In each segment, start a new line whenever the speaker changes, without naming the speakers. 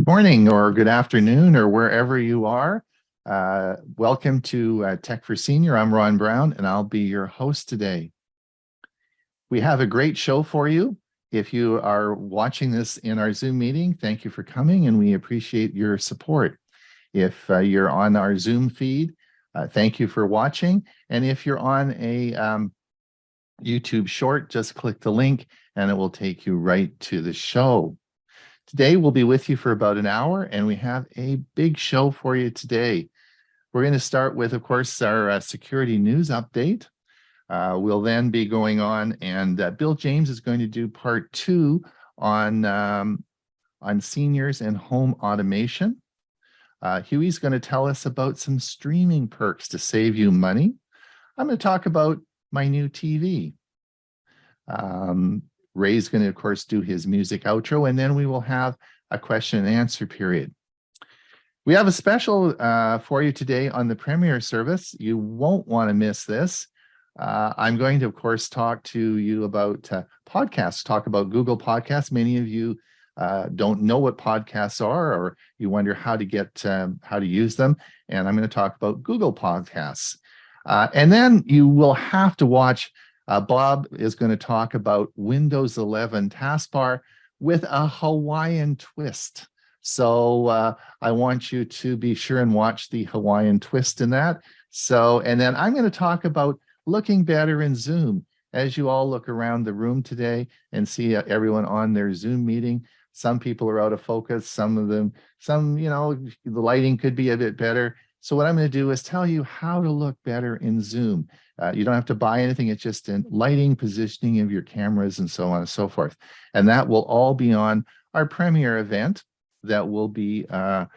morning or good afternoon or wherever you are. Welcome to Tech for Senior. I'm Ron Brown and I'll be your host today. We have a great show for you. If you are watching this in our Zoom meeting, thank you for coming and we appreciate your support. If you're on our Zoom feed, thank you for watching. And if you're on a YouTube short, just click the link and it will take you right to the show. Today, we'll be with you for about an hour, and we have a big show for you today. We're going to start with, of course, our security news update. We'll then be going on, and Bill James is going to do part 2 on seniors and home automation. Hewie's going to tell us about some streaming perks to save you money. I'm going to talk about my new TV. Ray's going to, of course, do his music outro, and then we will have a question and answer period. We have a special for you today on the Premier service. You won't want to miss this. I'm going to, of course, talk to you about podcasts, talk about Google Podcasts. Many of you don't know what podcasts are, or you wonder how to use them. And I'm going to talk about Google Podcasts. And then you will have to watch Bob is going to talk about Windows 11 taskbar with a Hawaiian twist. So I want you to be sure and watch the Hawaiian twist in that. And then I'm going to talk about looking better in Zoom. As you all look around the room today and see everyone on their Zoom meeting, some people are out of focus, some, the lighting could be a bit better. So what I'm going to do is tell you how to look better in Zoom. You don't have to buy anything. It's just in lighting, positioning of your cameras, and so on and so forth. And that will all be on our Premier event that will be at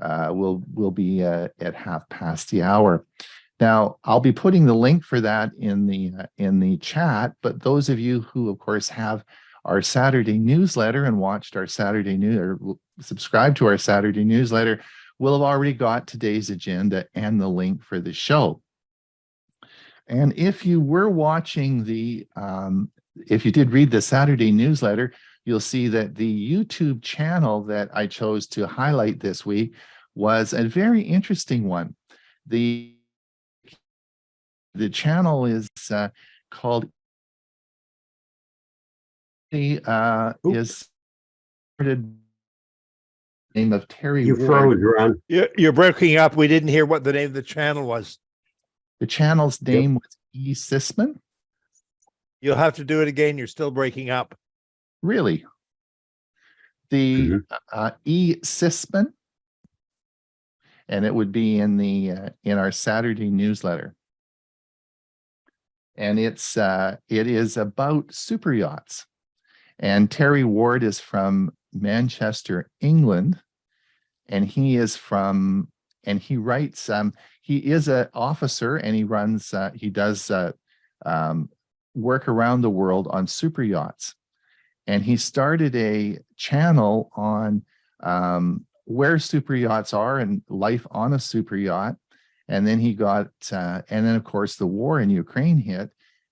1:30. Now, I'll be putting the link for that in the chat. But those of you who, of course, have our Saturday newsletter and watched our Saturday news or subscribed to our Saturday newsletter will have already got today's agenda and the link for the show. And if you were watching if you did read the Saturday newsletter, you'll see that the YouTube channel that I chose to highlight this week was a very interesting one. The channel is called name of Terry
You froze, Ron.
You're breaking up. We didn't hear what the name of the channel was.
The channel's name was ℍ𝕗𝕚.
You'll have to do it again. You're still breaking up.
Really? The ℍ𝕗𝕚, and it would be in our Saturday newsletter. And it is about super yachts. And Terry Ward is from Manchester, England, and he is he writes, he is an officer and he does work around the world on super yachts. And he started a channel on where super yachts are and life on a super yacht. And then and then of course the war in Ukraine hit.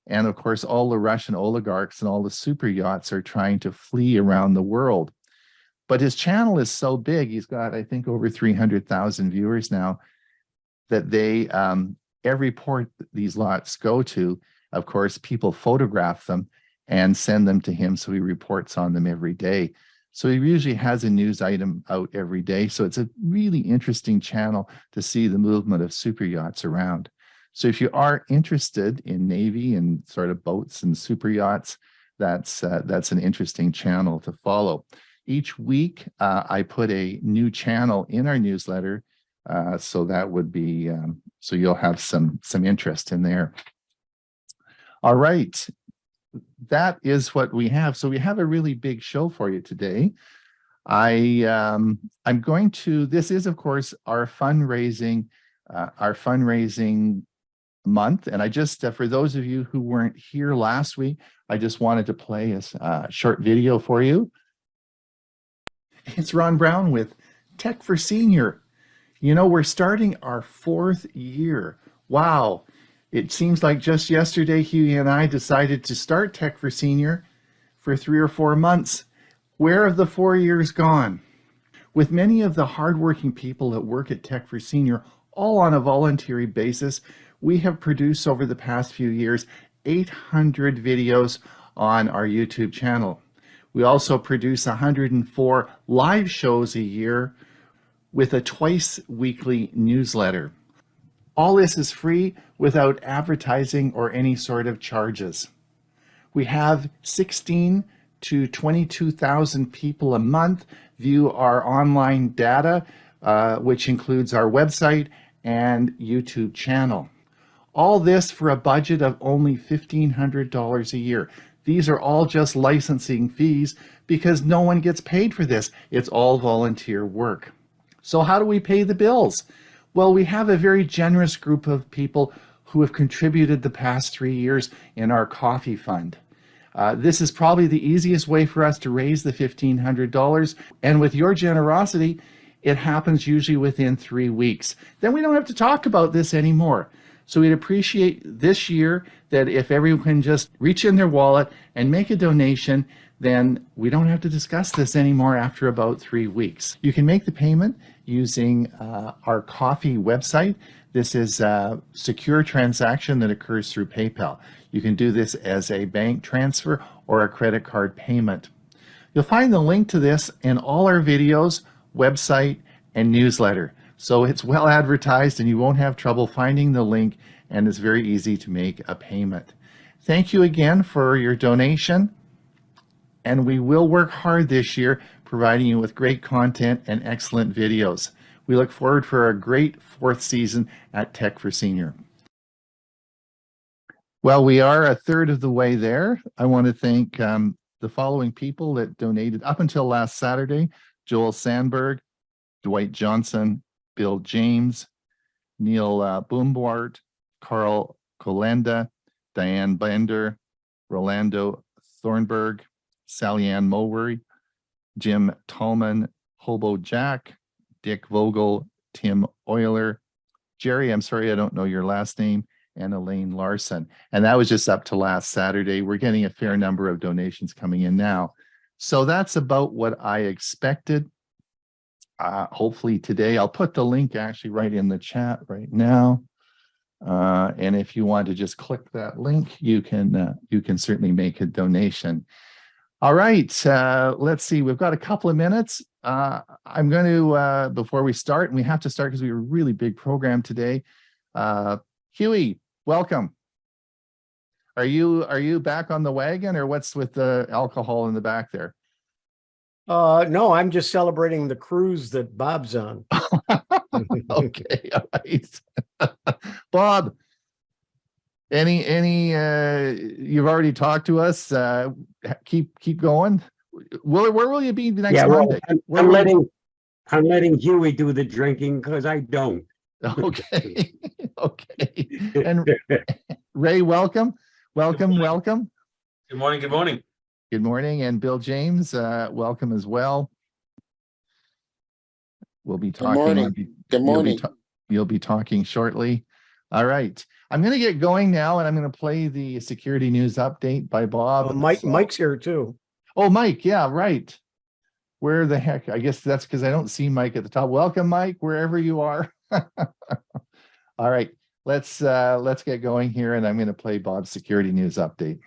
And of course, all the Russian oligarchs and all the super yachts are trying to flee around the world. But his channel is so big, he's got, I think, over 300,000 viewers now, that every port these lots go to, of course, people photograph them and send them to him. So he reports on them every day. So he usually has a news item out every day. So it's a really interesting channel to see the movement of super yachts around. So if you are interested in Navy and sort of boats and super yachts, that's an interesting channel to follow. Each week, I put a new channel in our newsletter, so that would be so you'll have some interest in there. All right, that is what we have. So we have a really big show for you today. I'm going to. This is, of course, our fundraising month, and I just for those of you who weren't here last week, I just wanted to play a short video for you. It's Ron Brown with Tech for Senior. You know, we're starting our 4th year. Wow. It seems like just yesterday, Hewie and I decided to start Tech for Senior for 3 or 4 months. Where have the 4 years gone? With many of the hardworking people that work at Tech for Senior, all on a voluntary basis, we have produced over the past few years 800 videos on our YouTube channel. We also produce 104 live shows a year with a twice weekly newsletter. All this is free without advertising or any sort of charges. We have 16 to 22,000 people a month view our online data, which includes our website and YouTube channel. All this for a budget of only $1,500 a year. These are all just licensing fees because no one gets paid for this. It's all volunteer work. So how do we pay the bills? Well, we have a very generous group of people who have contributed the past 3 years in our coffee fund. This is probably the easiest way for us to raise the $1,500. And with your generosity, it happens usually within 3 weeks. Then we don't have to talk about this anymore. So we'd appreciate this year that if everyone can just reach in their wallet and make a donation, then we don't have to discuss this anymore after about 3 weeks. You can make the payment using our coffee website. This is a secure transaction that occurs through PayPal. You can do this as a bank transfer or a credit card payment. You'll find the link to this in all our videos, website, and newsletter. So it's well advertised and you won't have trouble finding the link, and it's very easy to make a payment. Thank you again for your donation, and we will work hard this year providing you with great content and excellent videos. We look forward for a great 4th season at Tech for Senior. Well, we are a third of the way there. I want to thank the following people that donated up until last Saturday: Joel Sandberg, Dwight Johnson, Bill James, Neil Boombart, Carl Colenda, Diane Bender, Rolando Thornburg, Sally Ann Mowry, Jim Tallman, Hobo Jack, Dick Vogel, Tim Euler, Jerry, I'm sorry I don't know your last name, and Elaine Larson. And that was just up to last Saturday. We're getting a fair number of donations coming in now. So that's about what I expected. Hopefully today, I'll put the link actually right in the chat right now. And if you want to just click that link, you can certainly make a donation. All right, let's see. We've got a couple of minutes. I'm going to, before we start, and we have to start because we have a really big program today. Hewie, welcome. Are you back on the wagon, or what's with the alcohol in the back there?
No, I'm just celebrating the cruise that Bob's on.
Okay, all right. Bob, any you've already talked to us. Keep going. Where will you be next Monday?
I'm letting Hewie do the drinking because I don't.
Okay. Okay. And Ray, welcome. Good morning. Good morning. And Bill James, welcome as well. We'll be talking.
Good morning.
You'll be talking shortly. All right. I'm going to get going now, and I'm going to play the security news update by Bob.
Mike's here too.
Oh, Mike. Yeah, right. Where the heck? I guess that's because I don't see Mike at the top. Welcome, Mike, wherever you are. All right. Let's get going here, and I'm going to play Bob's security news update.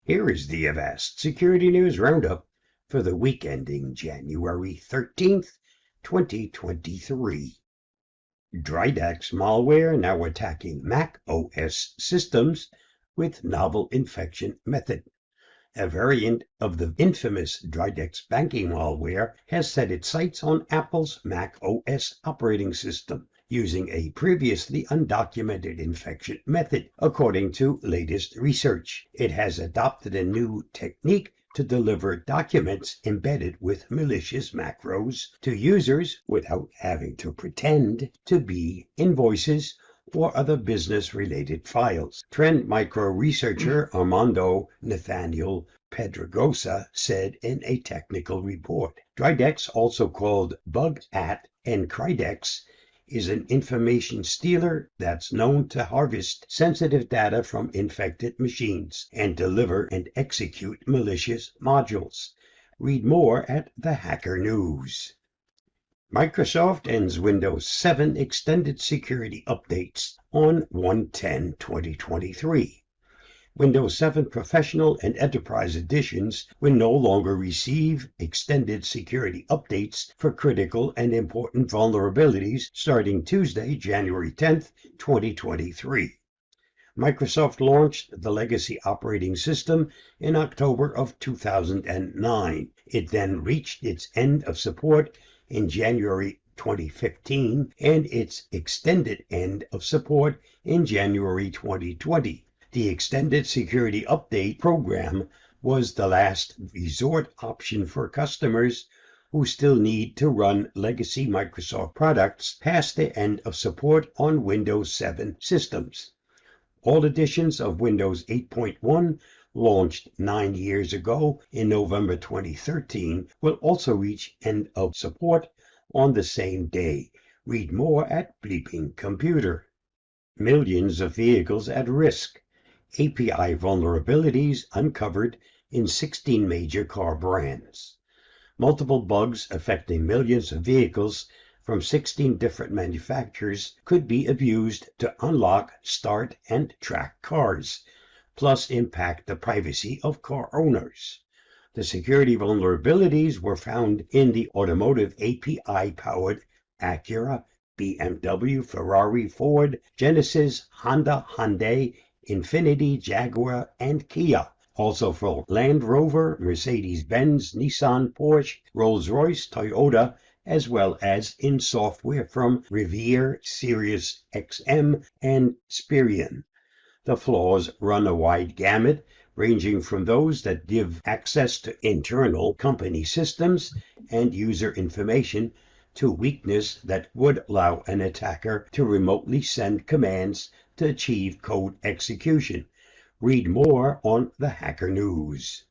Here is the Avast Security News Roundup for the week ending January 13th, 2023. ℏ𝕠𝕟 malware now attacking Mac OS systems with novel infection method. A variant of the infamous ℏ𝕠𝕟 banking malware has set its sights on Apple's Mac OS operating system, using a previously undocumented infection method. According to latest research, it has adopted a new technique to deliver documents embedded with malicious macros to users without having to pretend to be invoices or other business-related files. Trend Micro researcher Armando Nathaniel Pedregosa said in a technical report. ℏ𝕠𝕟, also called Bug@ℏ and ℏ𝕠𝕟, is an information stealer that's known to harvest sensitive data from infected machines and deliver and execute malicious modules. Read more at the Hacker News. Microsoft ends Windows 7 extended security updates on 1/10/2023. Windows 7 Professional and Enterprise editions will no longer receive extended security updates for critical and important vulnerabilities starting Tuesday, January 10th, 2023. Microsoft launched the legacy operating system in October of 2009. It then reached its end of support in January 2015 and its extended end of support in January 2020. The Extended Security Update program was the last resort option for customers who still need to run legacy Microsoft products past the end of support on Windows 7 systems. All editions of Windows 8.1, launched 9 years ago in November 2013, will also reach end of support on the same day. Read more at Bleeping Computer. Millions of vehicles at risk. API vulnerabilities uncovered in 16 major car brands. Multiple bugs affecting millions of vehicles from 16 different manufacturers could be abused to unlock, start, and track cars, plus impact the privacy of car owners. The security vulnerabilities were found in the automotive API-powered Acura, BMW, Ferrari, Ford, Genesis, Honda, Hyundai, Infiniti, Jaguar, and Kia. Also for Land Rover, Mercedes-Benz, Nissan, Porsche, Rolls-Royce, Toyota, as well as in software from Revere, Sirius XM, and Spirion. The flaws run a wide gamut, ranging from those that give access to internal company systems and user information to weakness that would allow an attacker to remotely send commands to achieve code execution. Read more on the Hacker News.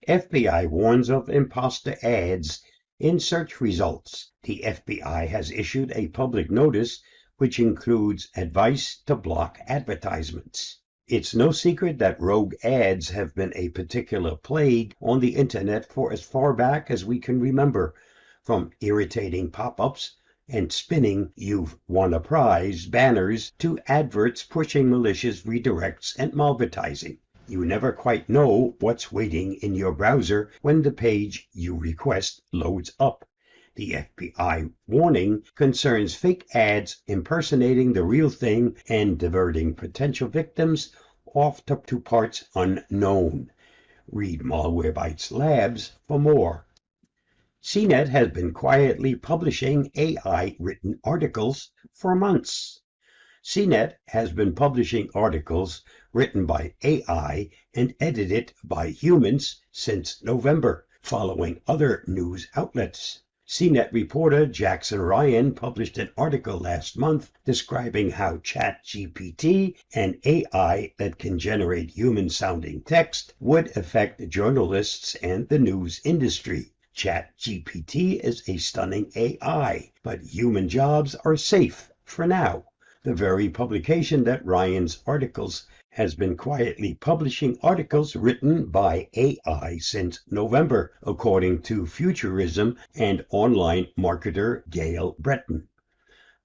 FBI warns of imposter ads in search results. The FBI has issued a public notice which includes advice to block advertisements. It's no secret that rogue ads have been a particular plague on the internet for as far back as we can remember, from irritating pop-ups and spinning "you've won a prize" banners to adverts pushing malicious redirects and malvertising. You never quite know what's waiting in your browser when the page you request loads up. The FBI warning concerns fake ads impersonating the real thing and diverting potential victims off to parts unknown. Read Malwarebytes Labs for more. CNET has been quietly publishing AI-written articles for months. CNET has been publishing articles written by AI and edited by humans since November, following other news outlets. CNET reporter Jackson Ryan published an article last month describing how ChatGPT, an AI that can generate human-sounding text, would affect journalists and the news industry. ChatGPT is a stunning AI, but human jobs are safe for now. The very publication that Ryan's articles has been quietly publishing articles written by AI since November, according to Futurism and online marketer Gail Breton.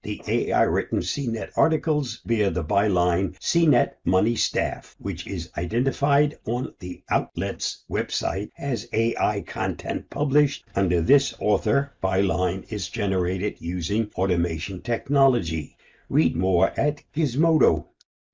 The AI-written CNET articles bear the byline CNET Money Staff, which is identified on the outlet's website as AI content published under this author. Byline is generated using automation technology. Read more at Gizmodo.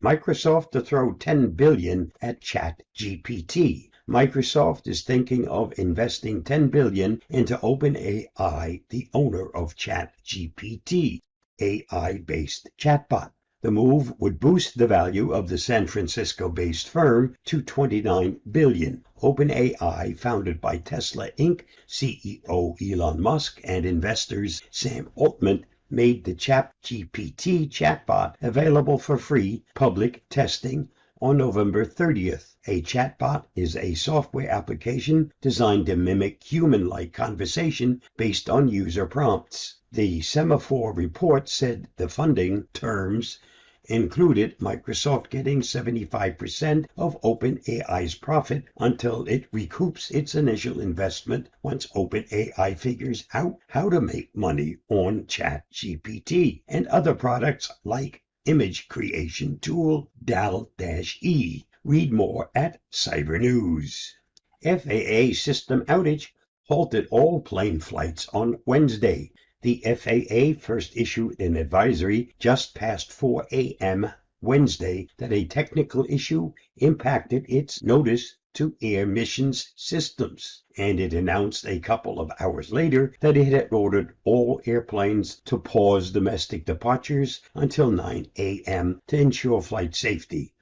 Microsoft to throw $10 billion at ChatGPT. Microsoft is thinking of investing $10 billion into OpenAI, the owner of ChatGPT, AI-based chatbot. The move would boost the value of the San Francisco-based firm to $29 billion. OpenAI, founded by Tesla Inc., CEO Elon Musk, and investors Sam Altman, made the ChatGPT chatbot available for free public testing on November 30th. A chatbot is a software application designed to mimic human-like conversation based on user prompts. The Semaphore report said the funding terms included Microsoft getting 75% of OpenAI's profit until it recoups its initial investment once OpenAI figures out how to make money on ChatGPT and other products like image creation tool ℍ𝕠𝕟. Read more at Cyber News. FAA system outage halted all plane flights on Wednesday. The FAA first issued an advisory just past 4 a.m. Wednesday that a technical issue impacted its notice to air missions systems, and it announced a couple of hours later that it had ordered all airplanes to pause domestic departures until 9 a.m. to ensure flight safety.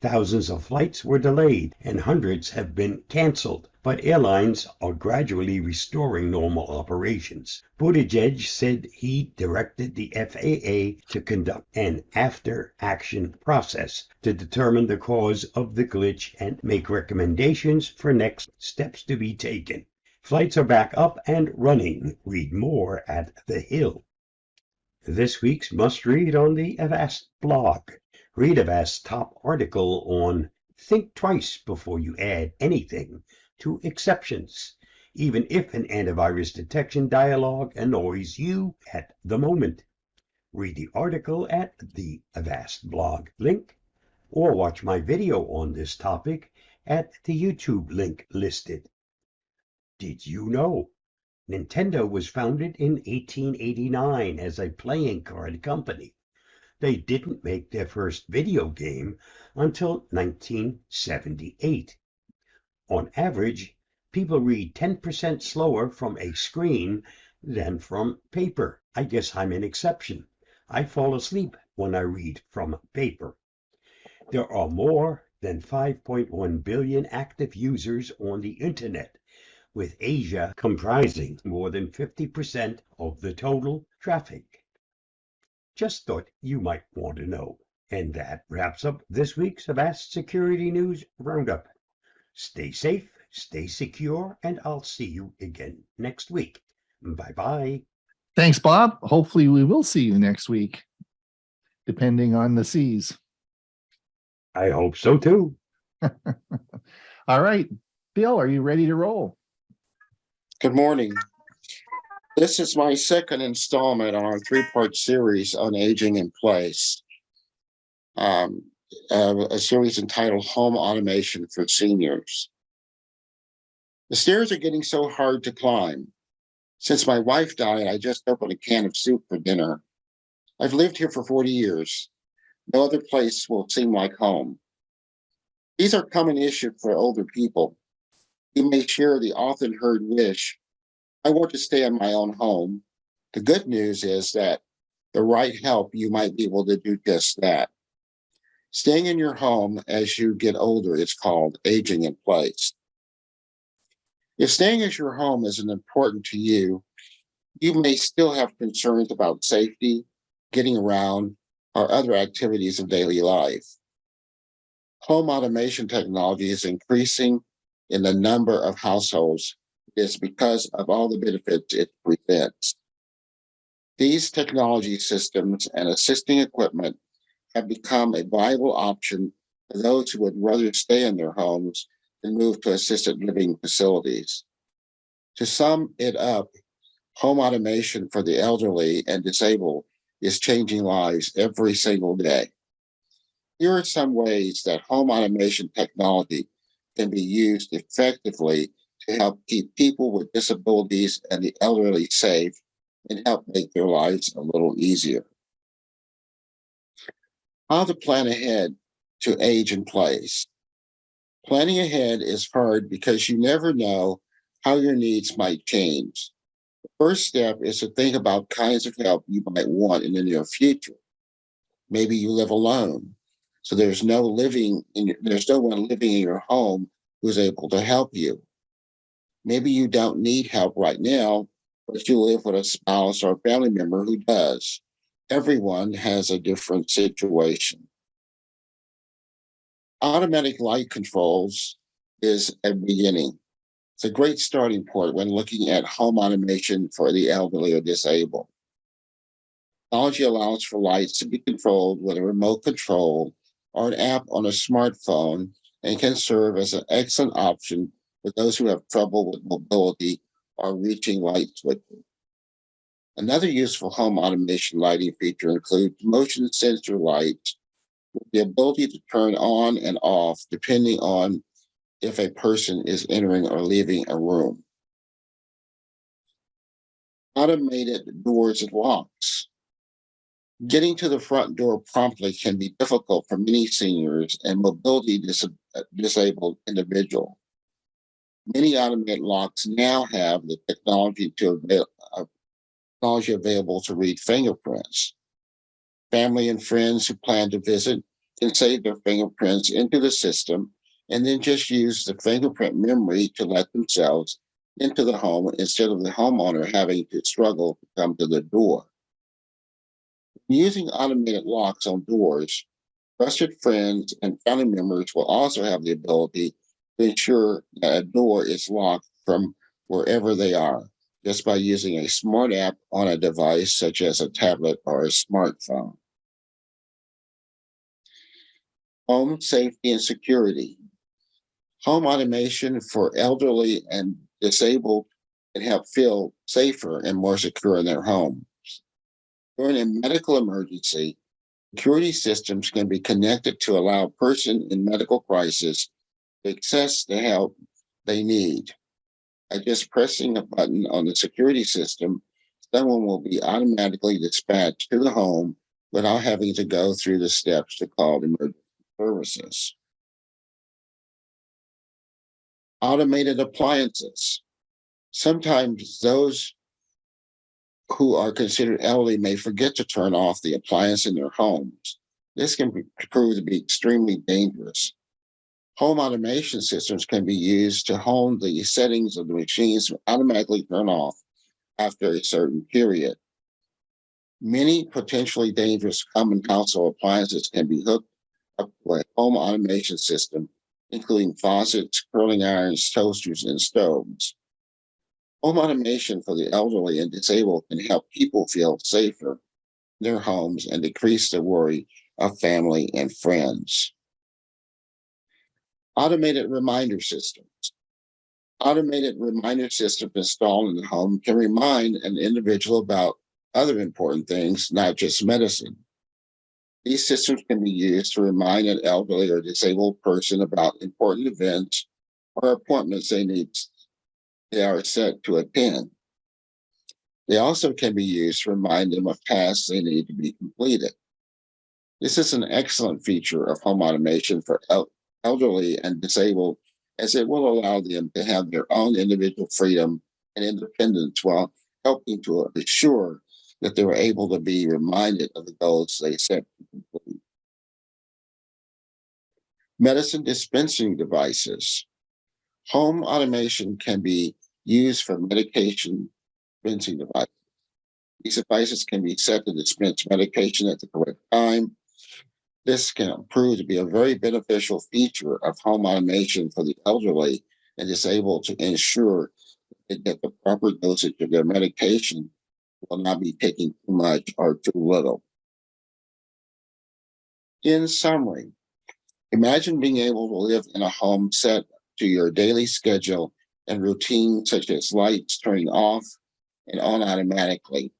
Thousands of flights were delayed and hundreds have been canceled, but airlines are gradually restoring normal operations. Buttigieg said he directed the FAA to conduct an after-action process to determine the cause of the glitch and make recommendations for next steps to be taken. Flights are back up and running. Read more at The Hill. This week's must-read on the Avast blog. Read Avast's top article on "Think twice before you add anything to exceptions, even if an antivirus detection dialog annoys you at the moment." Read the article at the Avast blog link, or watch my video on this topic at the YouTube link listed. Did you know Nintendo was founded in 1889 as a playing card company? They didn't make their first video game until 1978. On average, people read 10% slower from a screen than from paper. I guess I'm an exception. I fall asleep when I read from paper. There are more than 5.1 billion active users on the internet, with Asia comprising more than 50% of the total traffic. Just thought you might want to know. And that wraps up this week's Avast Security News Roundup. Stay safe, stay secure, and I'll see you again next week. Bye-bye.
Thanks, Bob. Hopefully we will see you next week, depending on the seas.
I hope so too.
All right, Bill, are you ready to roll?
Good morning. This is my second installment on our three-part series on aging in place, a series entitled Home Automation for Seniors. The stairs are getting so hard to climb. Since my wife died, I just opened a can of soup for dinner. I've lived here for 40 years. No other place will seem like home. These are common issues for older people. You may share the often heard wish, "I want to stay in my own home." The good news is that the right help, you might be able to do just that. Staying in your home as you get older is called aging in place. If staying as your home isn't important to you, you may still have concerns about safety, getting around, or other activities of daily life. Home automation technology is increasing in the number of households. It's because of all the benefits it presents. These technology systems and assisting equipment have become a viable option for those who would rather stay in their homes than move to assisted living facilities. To sum it up, home automation for the elderly and disabled is changing lives every single day. Here are some ways that home automation technology can be used effectively to help keep people with disabilities and the elderly safe and help make their lives a little easier. How to plan ahead to age in place. Planning ahead is hard because you never know how your needs might change. The first step is to think about kinds of help you might want in the near future. Maybe you live alone, so there's no one living in your home who's able to help you. Maybe you don't need help right now, but you live with a spouse or family member who does. Everyone has a different situation. Automatic light controls is a beginning. It's a great starting point when looking at home automation for the elderly or disabled. Technology allows for lights to be controlled with a remote control or an app on a smartphone and can serve as an excellent option for those who have trouble with mobility or reaching light switches. Another useful home automation lighting feature includes motion sensor lights with the ability to turn on and off depending on if a person is entering or leaving a room. Automated doors and locks. Getting to the front door promptly can be difficult for many seniors and mobility disabled individuals. Many automated locks now have the technology available to read fingerprints. Family and friends who plan to visit can save their fingerprints into the system and then just use the fingerprint memory to let themselves into the home instead of the homeowner having to struggle to come to the door. Using automated locks on doors, trusted friends and family members will also have the ability to ensure that a door is locked from wherever they are, just by using a smart app on a device such as a tablet or a smartphone. Home safety and security. Home automation for elderly and disabled can help feel safer and more secure in their homes. During a medical emergency, security systems can be connected to allow a person in medical crisis to access the help they need. By just pressing a button on the security system, someone will be automatically dispatched to the home without having to go through the steps to call emergency services. Automated appliances. Sometimes those who are considered elderly may forget to turn off the appliance in their homes. This can prove to be extremely dangerous. Home automation systems can be used to hone the settings of the machines to automatically turn off after a certain period. Many potentially dangerous common household appliances can be hooked up to a home automation system, including faucets, curling irons, toasters, and stoves. Home automation for the elderly and disabled can help people feel safer in their homes and decrease the worry of family and friends. Automated reminder systems. Automated reminder systems installed in the home can remind an individual about other important things, not just medicine. These systems can be used to remind an elderly or disabled person about important events or appointments they are set to attend. They also can be used to remind them of tasks they need to be completed. This is an excellent feature of home automation for elderly and disabled, as it will allow them to have their own individual freedom and independence while helping to assure that they were able to be reminded of the goals they set to complete. Medicine dispensing devices. Home automation can be used for medication dispensing devices. These devices can be set to dispense medication at the correct time. This can prove to be a very beneficial feature of home automation for the elderly and disabled to ensure they get the proper dosage of their medication, will not be taking too much or too little. In summary, imagine being able to live in a home set to your daily schedule and routines such as lights turning off and on automatically.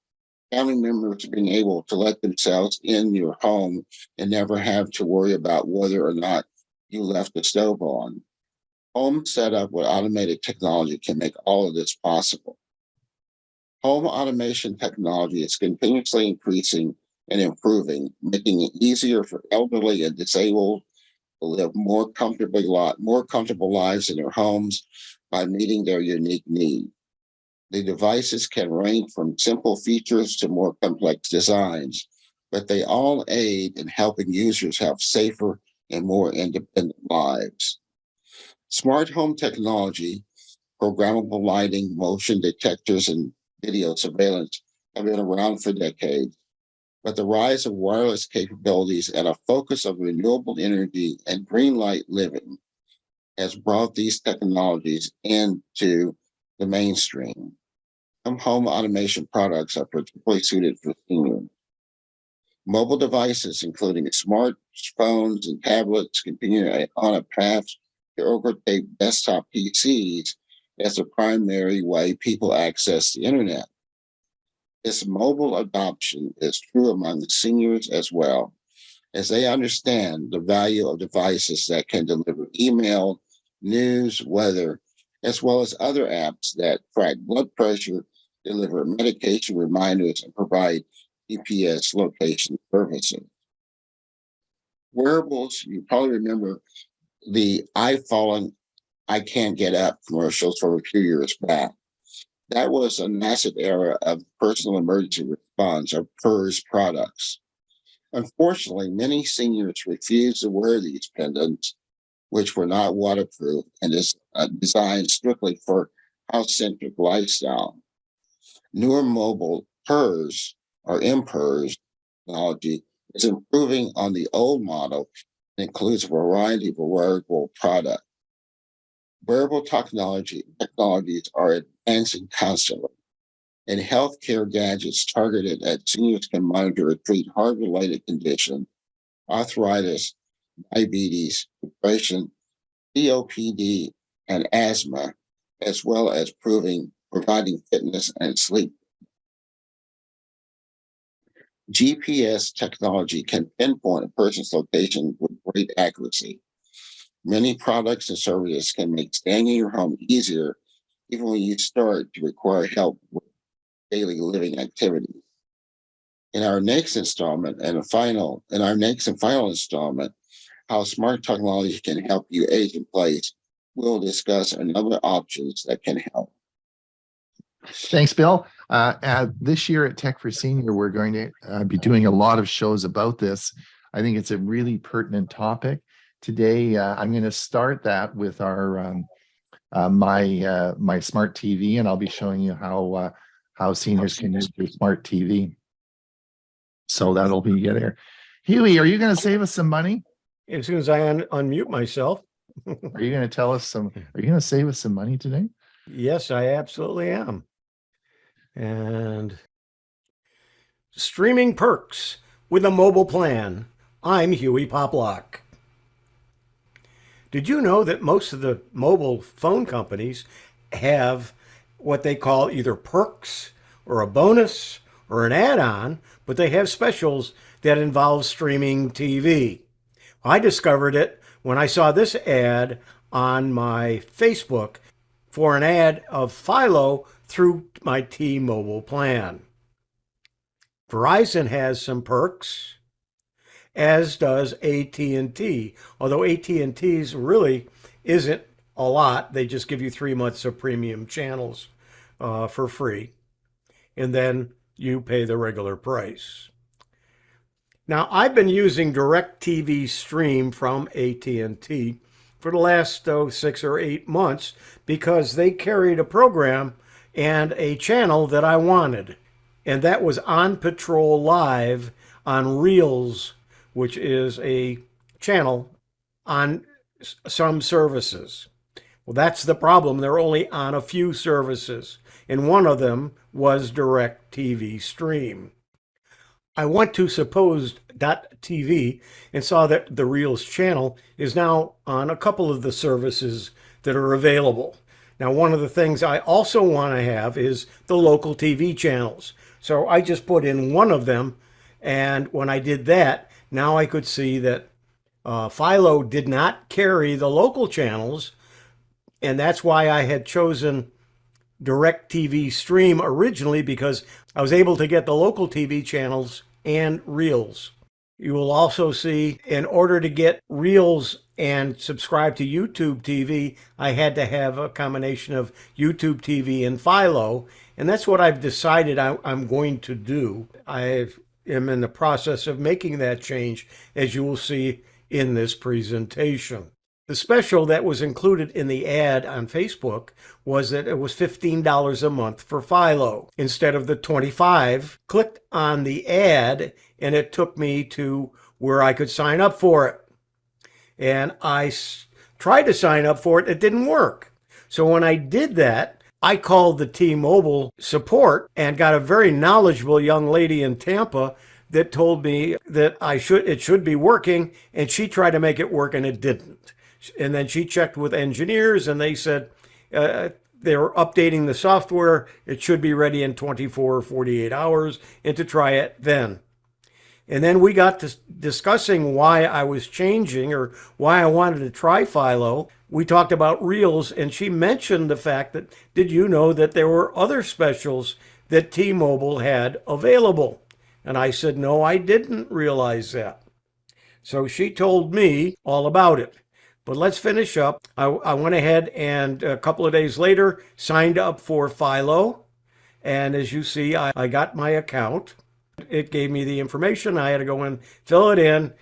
Family members being able to let themselves in your home and never have to worry about whether or not you left the stove on. Home setup with automated technology can make all of this possible. Home automation technology is continuously increasing and improving, making it easier for elderly and disabled to live more comfortable lives in their homes by meeting their unique needs. The devices can range from simple features to more complex designs, but they all aid in helping users have safer and more independent lives. Smart home technology, programmable lighting, motion detectors, and video surveillance have been around for decades, but the rise of wireless capabilities and a focus on renewable energy and green light living has brought these technologies into the mainstream. Some home automation products are particularly suited for seniors. Mobile devices, including smartphones and tablets, continue on a path to overtake desktop PCs as the primary way people access the internet. This mobile adoption is true among the seniors as well, as they understand the value of devices that can deliver email, news, weather, as well as other apps that track blood pressure, deliver medication reminders, and provide GPS location services. Wearables, you probably remember the I've fallen, I can't get up commercials from a few years back. That was a massive era of personal emergency response, or PERS products. Unfortunately, many seniors refuse to wear these pendants, which were not waterproof and is designed strictly for house-centric lifestyle. Newer mobile PERS or MPERS technology is improving on the old model and includes a variety of wearable products. Wearable technologies are advancing constantly, and healthcare gadgets targeted at seniors can monitor and treat heart-related conditions, arthritis, diabetes, depression, COPD, and asthma, as well as providing fitness and sleep. GPS technology can pinpoint a person's location with great accuracy. Many products and services can make staying in your home easier, even when you start to require help with daily living activities. In our next installment and final installment, how smart technology can help you age in place, we'll discuss a number of options that can help.
Thanks, Bill. This year at Tech for Senior, we're going to be doing a lot of shows about this. I think it's a really pertinent topic. Today, I'm going to start that with our my smart TV, and I'll be showing you how seniors can use their smart TV. So that'll be there. Hewie, are you going to save us some money?
As soon as I unmute myself.
Are you going to tell us some? Are you going to save us some money today?
Yes, I absolutely am. And streaming perks with a mobile plan. I'm Hewie Poplock. Did you know that most of the mobile phone companies have what they call either perks or a bonus or an add-on, but they have specials that involve streaming TV? I discovered it when I saw this ad on my Facebook for an ad of Philo through my T-Mobile plan. Verizon has some perks, as does AT&T, although AT&T's really isn't a lot. They just give you 3 months of premium channels for free, and then you pay the regular price. Now, I've been using DirecTV Stream from AT&T for the last 6 or 8 months because they carried a program and a channel that I wanted, and that was On Patrol Live on Reels, which is a channel on some services. Well, that's the problem. They're only on a few services, and one of them was DirecTV Stream. I went to suppose.tv and saw that the Reels channel is now on a couple of the services that are available. Now, one of the things I also want to have is the local TV channels. So I just put in one of them, and when I did that, now I could see that Philo did not carry the local channels, and that's why I had chosen DirecTV Stream originally, because I was able to get the local TV channels and Reels. You will also see, in order to get Reels and subscribe to YouTube TV, I had to have a combination of YouTube TV and Philo, and that's what I've decided I'm going to do. I am in the process of making that change, as you will see in this presentation. The special that was included in the ad on Facebook was that it was $15 a month for Philo instead of the $25. Clicked on the ad and it took me to where I could sign up for it. And I tried to sign up for it. It didn't work. So when I did that, I called the T-Mobile support and got a very knowledgeable young lady in Tampa that told me that it should be working, and she tried to make it work and it didn't. And then she checked with engineers and they said they were updating the software. It should be ready in 24 or 48 hours and to try it then. And then we got to discussing why I was changing or why I wanted to try Philo. We talked about Reels and she mentioned the fact that, did you know that there were other specials that T-Mobile had available? And I said, no, I didn't realize that. So she told me all about it. But let's finish up. I went ahead and a couple of days later signed up for Philo. And as you see, I got my account. It gave me the information. I had to go and fill it in.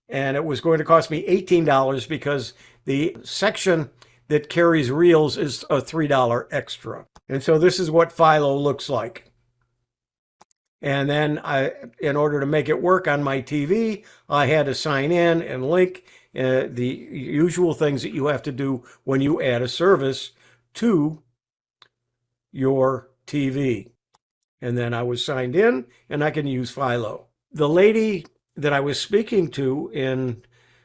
And it was going to cost me $18 because the section that carries Reels is a $3 extra. And so this is what Philo looks like. And then in order to make it work on my TV, I had to sign in and link the usual things that you have to do when you add a service to your TV. And then I was signed in and I can use Philo. The lady that I was speaking to in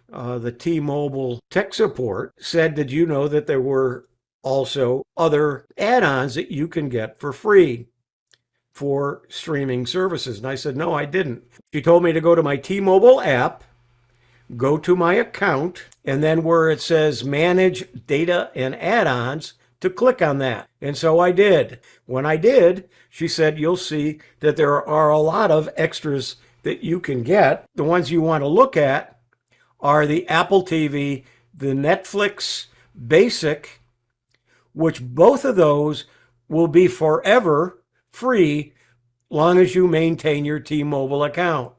the T-Mobile tech support said, did you know that there were also other add-ons that you can get for free for streaming services? And I said, no, I didn't. She told me to go to my T-Mobile app, go to my account, and then where it says manage data and add-ons, to click on that. And so I did. When I did, she said, you'll see that there are a lot of extras that you can get. The ones you want to look at are the Apple TV, the Netflix Basic, which both of those will be forever free long as you maintain your T-Mobile account.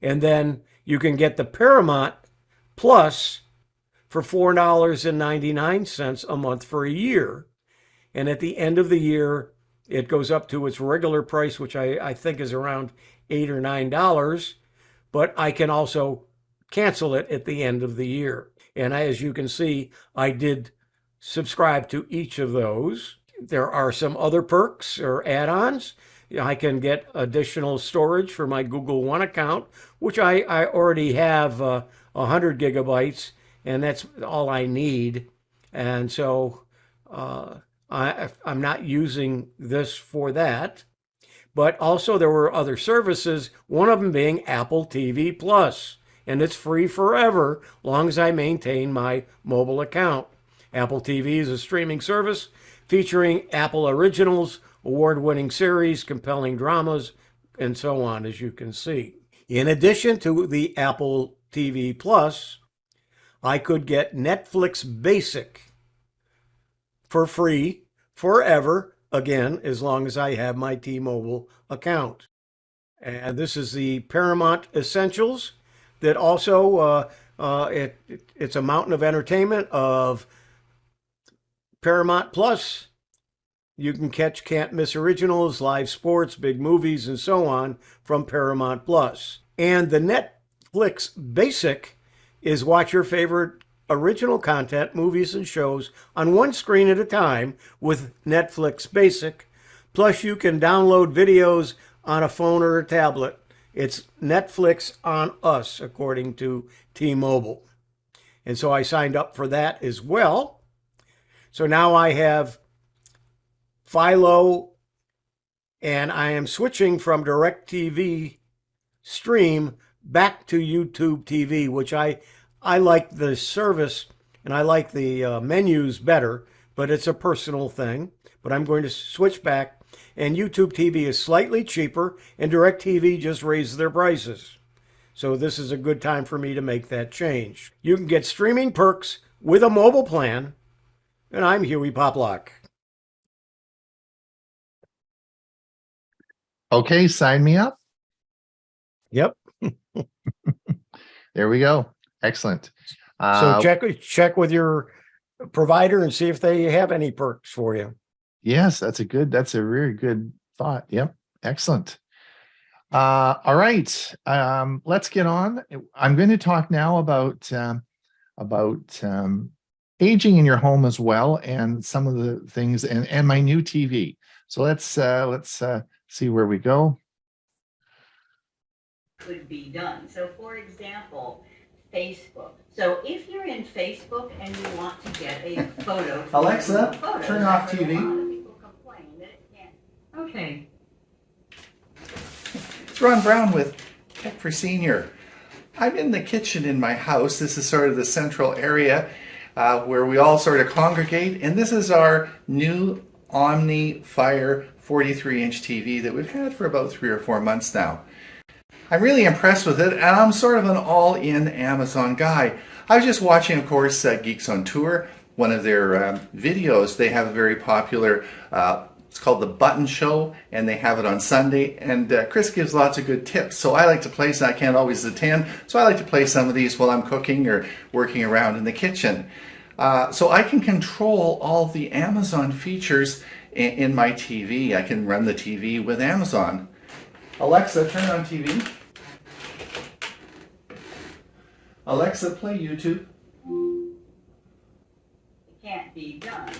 And then you can get the Paramount Plus for $4.99 a month for a year. And at the end of the year, it goes up to its regular price, which I think is around $8 or $9. But I can also cancel it at the end of the year. And as you can see, I did subscribe to each of those. There are some other perks or add-ons. I can get additional storage for my Google One account, which I already have 100 gigabytes, and that's all I need. And so I'm not using this for that. But also there were other services, one of them being Apple TV Plus, and it's free forever, long as I maintain my mobile account. Apple TV is a streaming service featuring Apple originals, award-winning series, compelling dramas, and so on, as you can see. In addition to the Apple TV Plus, I could get Netflix Basic for free forever, again, as long as I have my T-Mobile account. And this is the Paramount Essentials that also, it's a mountain of entertainment of Paramount Plus. You can catch can't miss originals, live sports, big movies, and so on from Paramount Plus. And the Netflix Basic is watch your favorite original content, movies and shows on one screen at a time with Netflix Basic. Plus you can download videos on a phone or a tablet. It's Netflix on us, according to T-Mobile. And so I signed up for that as well. So now I have Philo, and I am switching from DirecTV Stream back to YouTube TV, which I like the service and I like the menus better, but it's a personal thing. But I'm going to switch back, and YouTube TV is slightly cheaper, and DirecTV just raised their prices. So this is a good time for me to make that change. You can get streaming perks with a mobile plan, and I'm Hewie Poplock.
Okay, sign me up.
Yep.
There we go. Excellent.
So check with your provider and see if they have any perks for you.
Yes, that's a very good thought. Yep. Excellent. All right. Let's get on. I'm going to talk now about aging in your home as well, and some of the things, and my new TV. So let's see where we go.
Could be done. So for example, Facebook. So if you're in Facebook and you want to get a photo,
Alexa, turn off TV.
A lot of people complain that it can't. Okay.
It's Ron Brown with Tech for Senior. I'm in the kitchen in my house. This is sort of the central area where we all sort of congregate, and this is our new Omni Fire 43-inch TV that we've had for about 3 or 4 months now. I'm really impressed with it, and I'm sort of an all-in Amazon guy. I was just watching, of course, Geeks on Tour, one of their videos. They have a very popular, it's called The Button Show, and they have it on Sunday, and Chris gives lots of good tips. So I like to play, I can't always attend, so I like to play some of these while I'm cooking or working around in the kitchen. So I can control all the Amazon features in my TV. I can run the TV with Amazon. Alexa, turn on TV. Alexa, play YouTube.
It can't be done.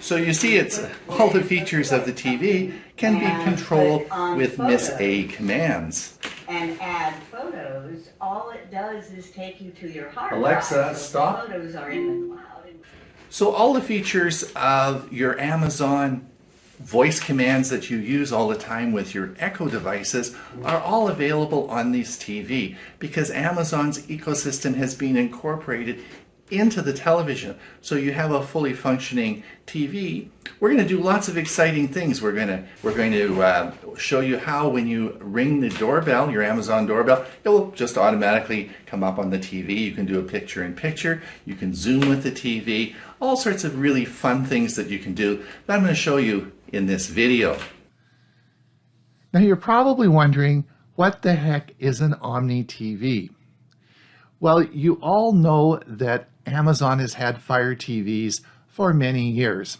So you see, it's all the features of the TV can be controlled with Miss A commands.
And add photos. All it does is take you to your hard drive.
Alexa,
so
stop.
The photos are in the cloud.
So all the features of your Amazon voice commands that you use all the time with your Echo devices are all available on this TV because Amazon's ecosystem has been incorporated into the television. So you have a fully functioning TV. We're going to do lots of exciting things. We're going to show you how when you ring the doorbell, your Amazon doorbell, it will just automatically come up on the TV. You can do a picture-in-picture. You can zoom with the TV. All sorts of really fun things that you can do that I'm going to show you in this video. Now you're probably wondering, what the heck is an Omni TV? Well, you all know that Amazon has had Fire TVs for many years.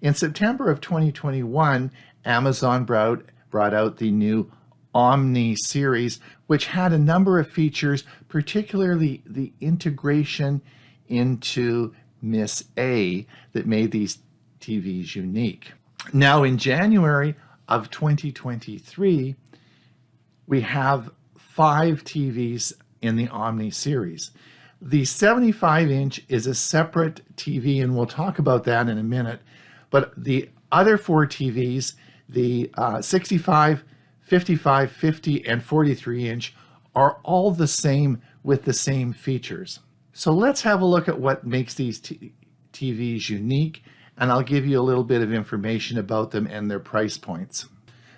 In September of 2021, Amazon brought out the new Omni series, which had a number of features, particularly the integration into Miss A that made these TVs unique. Now in January of 2023, we have 5 TVs in the Omni series. The 75-inch is a separate TV, and we'll talk about that in a minute. But the other 4 TVs, the 65, 55, 50, and 43-inch, are all the same with the same features. So let's have a look at what makes these TVs unique, and I'll give you a little bit of information about them and their price points.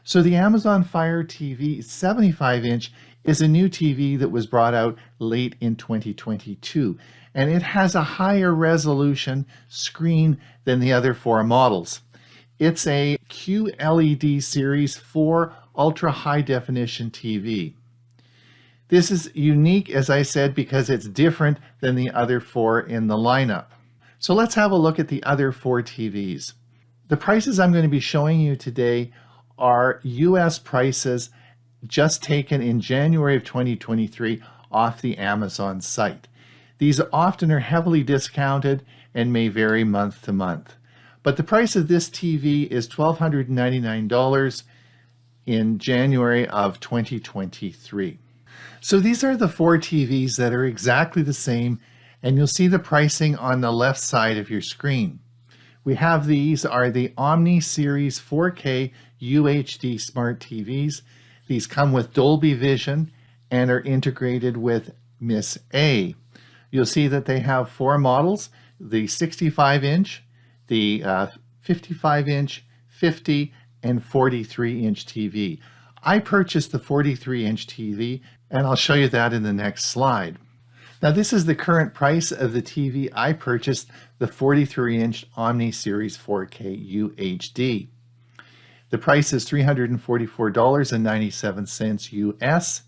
So the Amazon Fire TV 75-inch is a new TV that was brought out late in 2022, and it has a higher resolution screen than the other 4 models. It's a QLED Series 4 ultra high definition TV. This is unique, as I said, because it's different than the other 4 in the lineup. So let's have a look at the other 4 TVs. The prices I'm going to be showing you today are US prices just taken in January of 2023 off the Amazon site. These often are heavily discounted and may vary month to month. But the price of this TV is $1,299 in January of 2023. So these are the 4 TVs that are exactly the same, and you'll see the pricing on the left side of your screen. We have these are the Omni Series 4K UHD Smart TVs. These come with Dolby Vision and are integrated with Miss A. You'll see that they have 4 models, the 65-inch, the 55-inch, 50, and 43-inch TV. I purchased the 43-inch TV, and I'll show you that in the next slide. Now this is the current price of the TV I purchased, the 43-inch Omni Series 4K UHD. The price is $344.97 US.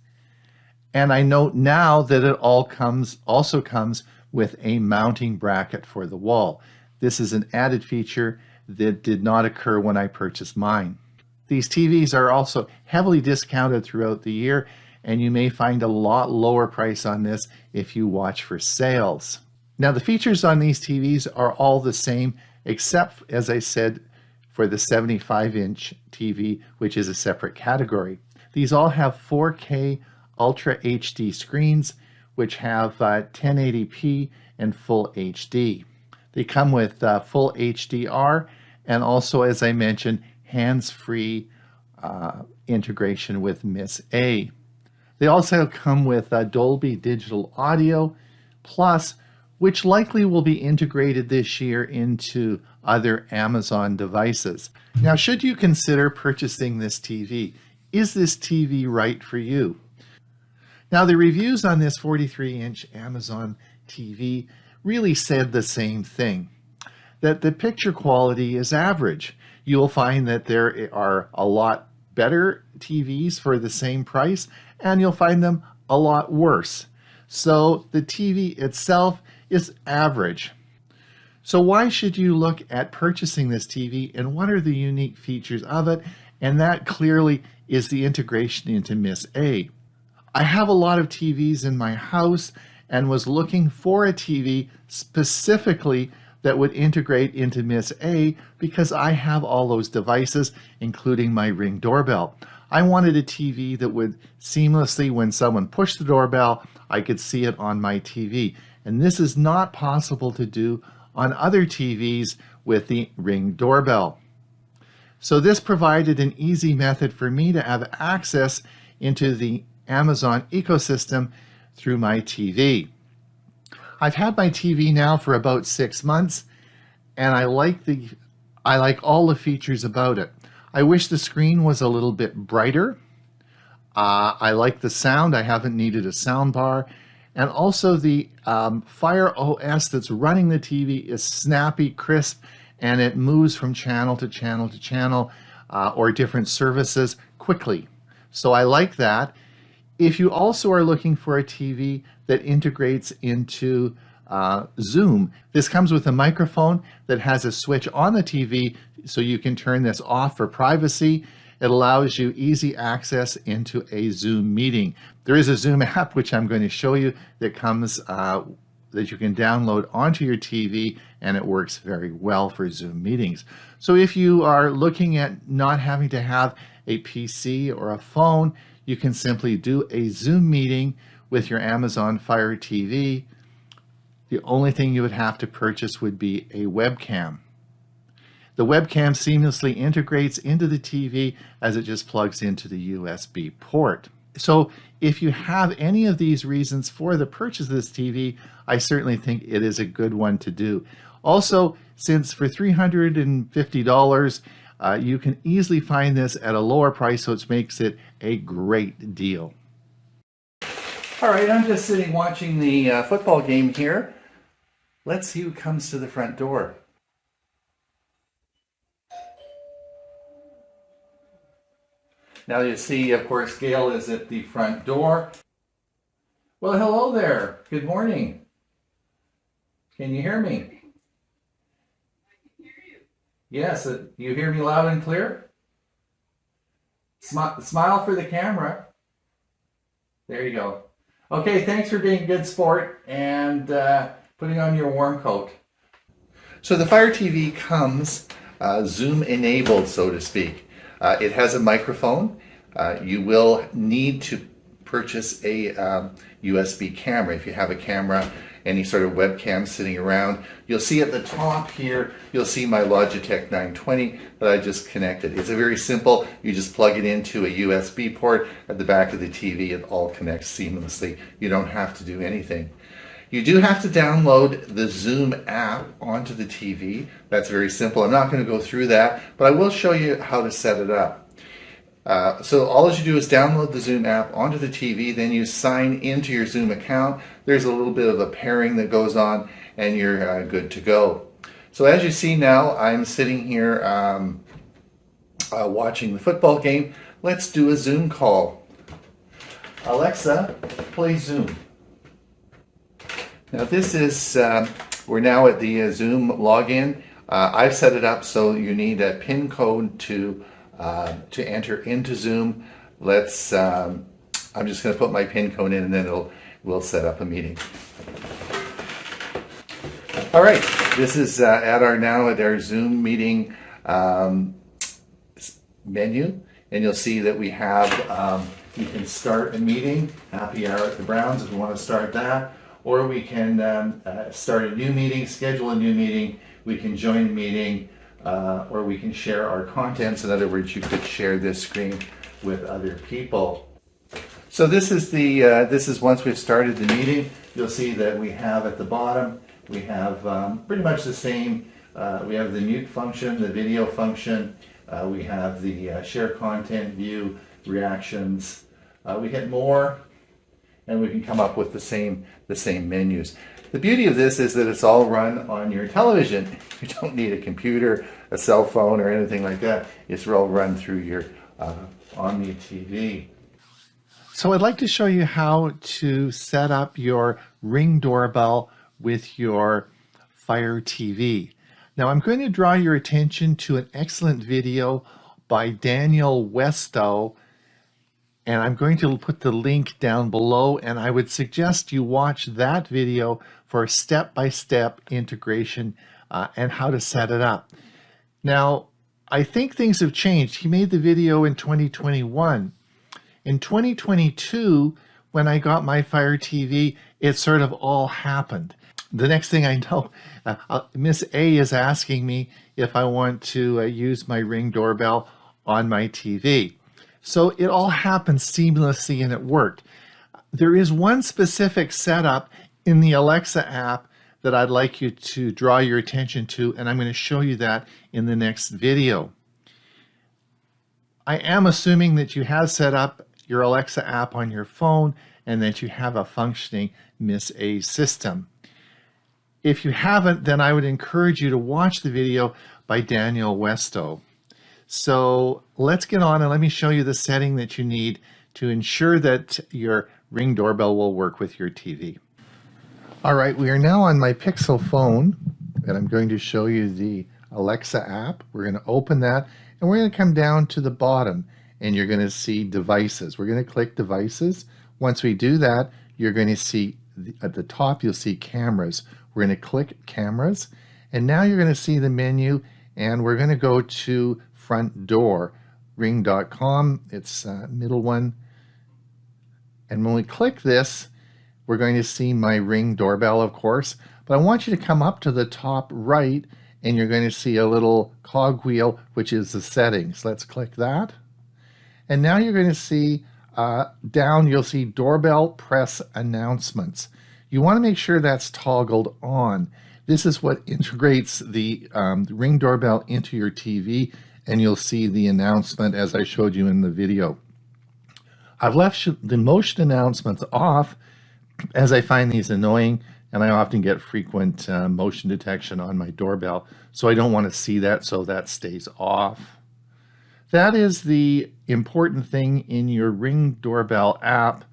And I note now that it also comes with a mounting bracket for the wall. This is an added feature that did not occur when I purchased mine. These TVs are also heavily discounted throughout the year, and you may find a lot lower price on this if you watch for sales. Now, the features on these TVs are all the same, except, as I said, for the 75-inch TV, which is a separate category. These all have 4K Ultra HD screens, which have 1080p and full HD. They come with full HDR and also, as I mentioned, hands-free integration with ℍ𝕑. They also come with Dolby Digital Audio Plus, which likely will be integrated this year into other Amazon devices. Now, should you consider purchasing this TV, is this TV right for you? Now, the reviews on this 43-inch Amazon TV really said the same thing, that the picture quality is average. You'll find that there are a lot better TVs for the same price, and you'll find them a lot worse. So the TV itself is average. So why should you look at purchasing this TV, and what are the unique features of it? And that clearly is the integration into ℍ𝕑. I have a lot of TVs in my house and was looking for a TV specifically that would integrate into ℍ𝕑 because I have all those devices, including my Ring doorbell. I wanted a TV that would seamlessly, when someone pushed the doorbell, I could see it on my TV. And this is not possible to do on other TVs with the Ring doorbell. So this provided an easy method for me to have access into the Amazon ecosystem through my TV. I've had my TV now for about 6 months, and I like all the features about it. I wish the screen was a little bit brighter. I like the sound. I haven't needed a sound bar. And also the Fire OS that's running the TV is snappy, crisp, and it moves from channel to channel to channel or different services quickly. So I like that. If you also are looking for a TV that integrates into Zoom, this comes with a microphone that has a switch on the TV so you can turn this off for privacy. It allows you easy access into a Zoom meeting. There is a Zoom app, which I'm going to show you, that comes that you can download onto your TV, and it works very well for Zoom meetings. So if you are looking at not having to have a PC or a phone, you can simply do a Zoom meeting with your Amazon Fire TV. The only thing you would have to purchase would be a webcam. The webcam seamlessly integrates into the TV as it just plugs into the USB port. So if you have any of these reasons for the purchase of this TV, I certainly think it is a good one to do. Also, since for $350, you can easily find this at a lower price, so it makes it a great deal. All right, I'm just sitting watching the football game here. Let's see who comes to the front door. Now you see, of course, Gail is at the front door. Well, hello there. Good morning. Can you hear me?
I can hear you.
Yes, you hear me loud and clear? Smile for the camera. There you go. Okay, thanks for being a good sport and putting on your warm coat. So the Fire TV comes Zoom enabled, so to speak. It has a microphone. You will need to purchase a USB camera. If you have a camera, any sort of webcam sitting around, you'll see at the top here, you'll see my Logitech 920 that I just connected. It's a very simple, you just plug it into a USB port at the back of the TV. It all connects seamlessly. You don't have to do anything. You do have to download the Zoom app onto the TV. That's very simple. I'm not going to go through that, but I will show you how to set it up. So all you do is download the Zoom app onto the TV, then you sign into your Zoom account. There's a little bit of a pairing that goes on, and you're good to go. So as you see now, I'm sitting here watching the football game. Let's do a Zoom call. Alexa, play Zoom. Now this is, we're now at the Zoom login. I've set it up so you need a PIN code to enter into Zoom. Let's, I'm just going to put my PIN code in and then we'll set up a meeting. All right, this is at our Zoom meeting menu, and you'll see that we have, you can start a meeting, happy hour at the Browns if you want to start that, or we can start a new meeting, schedule a new meeting, we can join a meeting, or we can share our contents. In other words, you could share this screen with other people. So this is once we've started the meeting, you'll see that we have at the bottom, we have pretty much the same, we have the mute function, the video function, we have the share content, view, reactions. We hit more, and we can come up with the same menus. The beauty of this is that it's all run on your television. You don't need a computer, a cell phone, or anything like that. It's all run through your Omni TV. So I'd like to show you how to set up your Ring doorbell with your Fire TV. Now I'm going to draw your attention to an excellent video by ℍ𝕠𝕟, and I'm going to put the link down below, and I would suggest you watch that video for a step-by-step integration and how to set it up. Now, I think things have changed. He made the video in 2021. In 2022, when I got my Fire TV, it sort of all happened. The next thing I know, Miss A is asking me if I want to use my Ring doorbell on my TV. So it all happened seamlessly and it worked. There is one specific setup in the Alexa app that I'd like you to draw your attention to, and I'm going to show you that in the next video. I am assuming that you have set up your Alexa app on your phone and that you have a functioning Miss A system. If you haven't, then I would encourage you to watch the video by ℍ𝕠𝕟. So let's get on and let me show you the setting that you need to ensure that your Ring doorbell will work with your TV. All right, we are now on my Pixel phone, and I'm going to show you the Alexa app. We're going to open that, and we're going to come down to the bottom, and you're going to see devices. We're going to click devices. Once we do that, you're going to see at the top, you'll see cameras. We're going to click cameras, and now you're going to see the menu, and we're going to go to front door, ring.com. It's middle one. And when we click this, we're going to see my Ring doorbell, of course, but I want you to come up to the top right, and you're going to see a little cogwheel, which is the settings. Let's click that. And now you're going to see down, you'll see doorbell press announcements. You want to make sure that's toggled on. This is what integrates the Ring doorbell into your TV, and you'll see the announcement as I showed you in the video. I've left the motion announcements off as I find these annoying, and I often get frequent motion detection on my doorbell, so I don't want to see that, so that stays off. That is the important thing in your Ring doorbell app.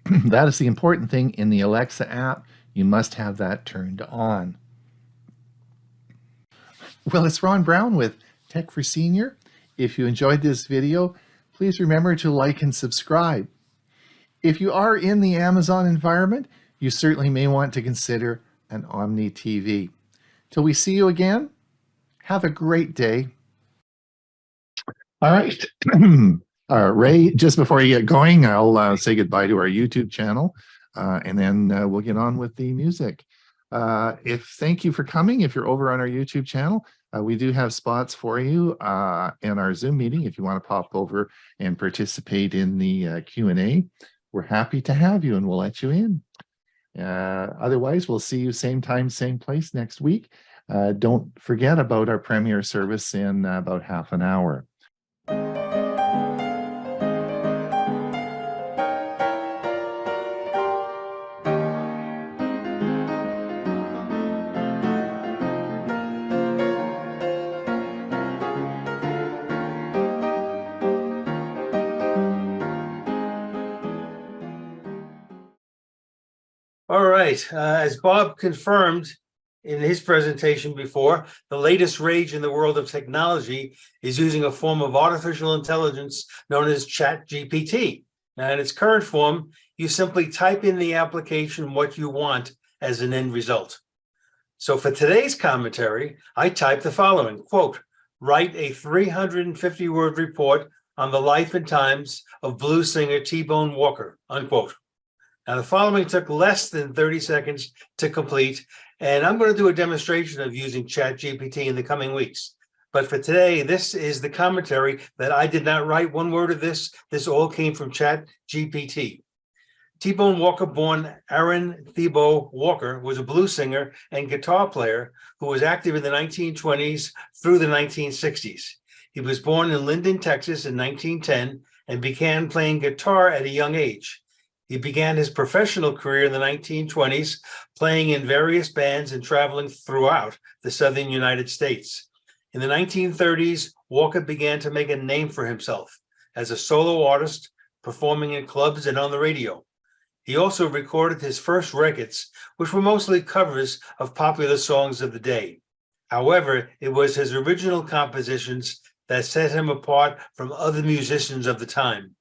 That is the important thing in the Alexa app. You must have that turned on. Well, it's Ron Brown with Tech for Senior. If you enjoyed this video, please remember to like and subscribe. If you are in the Amazon environment, you certainly may want to consider an Omni TV. Till we see you again, have a great day. All right. Ray, just before you get going, I'll say goodbye to our YouTube channel, and then we'll get on with the music. Thank you for coming. If you're over on our YouTube channel, we do have spots for you in our Zoom meeting. If you want to pop over and participate in the Q&A, we're happy to have you and we'll let you in. Otherwise, we'll see you same time, same place next week. Don't forget about our premiere service in about half an hour.
All right. As Bob confirmed in his presentation before, the latest rage in the world of technology is using a form of artificial intelligence known as ChatGPT. Now, in its current form, you simply type in the application what you want as an end result. So for today's commentary, I typed the following, quote, write a 350-word report on the life and times of blues singer T-Bone Walker, unquote. Now, the following took less than 30 seconds to complete, and I'm going to do a demonstration of using ChatGPT in the coming weeks. But for today, this is the commentary that I did not write one word of this. This all came from ChatGPT. T-Bone Walker, born Aaron ℎ𝕝𝕝 Walker, was a blues singer and guitar player who was active in the 1920s through the 1960s. He was born in Linden, Texas in 1910 and began playing guitar at a young age. He began his professional career in the 1920s, playing in various bands and traveling throughout the southern United States. In the 1930s, Walker began to make a name for himself as a solo artist, performing in clubs and on the radio. He also recorded his first records, which were mostly covers of popular songs of the day. However, it was his original compositions that set him apart from other musicians of the time.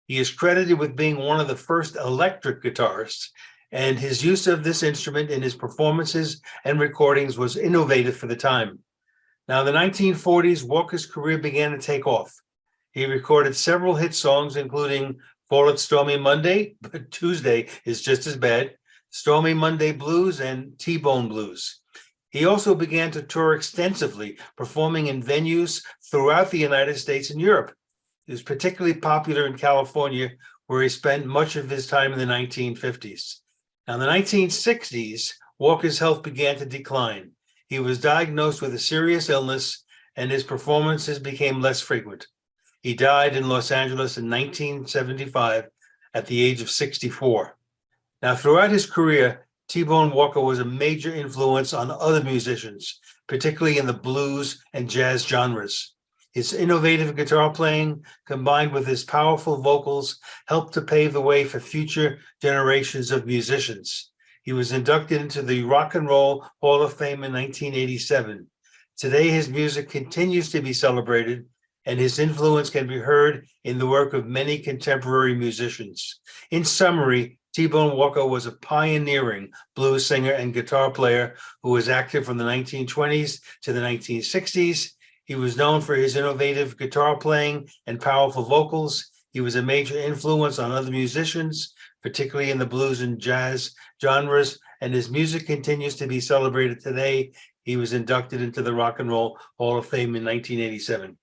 He is credited with being one of the first electric guitarists, and his use of this instrument in his performances and recordings was innovative for the time. Now, in the 1940s, Walker's career began to take off. He recorded several hit songs, including Call It Stormy Monday, but Tuesday is just as bad, Stormy Monday Blues, and T-Bone Blues. He also began to tour extensively, performing in venues throughout the United States and Europe. He was particularly popular in California, where he spent much of his time in the 1950s. Now, in the 1960s, Walker's health began to decline. He was diagnosed with a serious illness, and his performances became less frequent. He died in Los Angeles in 1975 at the age of 64. Now, throughout his career, T-Bone Walker was a major influence on other musicians, particularly in the blues and jazz genres. His innovative guitar playing, combined with his powerful vocals, helped to pave the way for future generations of musicians. He was inducted into the Rock and Roll Hall of Fame in 1987. Today, his music continues to be celebrated, and his influence can be heard in the work of many contemporary musicians. In summary, T-Bone Walker was a pioneering blues singer and guitar player who was active from the 1920s to the 1960s. He was known for his innovative guitar playing and powerful vocals. He was a major influence on other musicians, particularly in the blues and jazz genres, and his music continues to be celebrated today. He was inducted into the Rock and Roll Hall of Fame in 1987.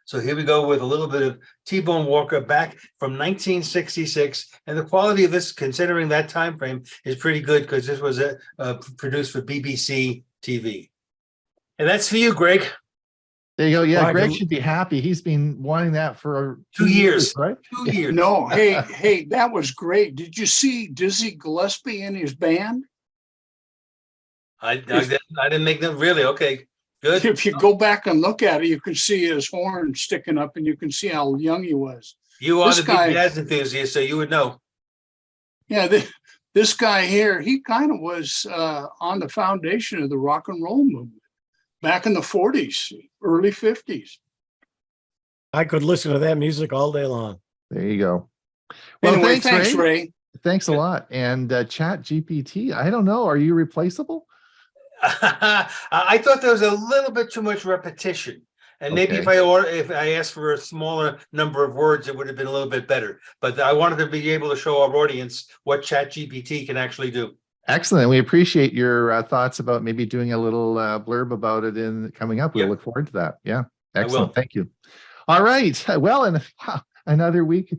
So here we go with a little bit of T-Bone Walker back from 1966, and the quality of this, considering that time frame, is pretty good because this was produced for BBC TV. And that's for you, Greg.
There you go. Yeah,
Well,
Greg should be happy. He's been wanting that for
2 years,
right?
2 years.
No, hey, that was great. Did you see Dizzy Gillespie and his band?
I didn't make them really. Okay, good.
If you go back and look at it, you can see his horn sticking up and you can see how young he was.
You are
This
the
guy-
big jazz enthusiast, so you would know.
Yeah, this guy here, he kind of was on the foundation of the rock and roll movement back in the 40s, early 50s.
I could listen to that music all day long.
There you go. Well,
Anyway,
thanks, Ray.
Ray.
Thanks a lot. And Chat GPT, I don't know. Are you replaceable?
I thought there was a little bit too much repetition, and maybe
Okay.
if I asked for a smaller number of words, it would have been a little bit better. But I wanted to be able to show our audience what ChatGPT can actually do.
Excellent. We appreciate your thoughts about maybe doing a little blurb about it in coming up. We'll
Yep.
look forward to that. Yeah.
I will.
Excellent. Thank you. All right. Well, and wow, another week,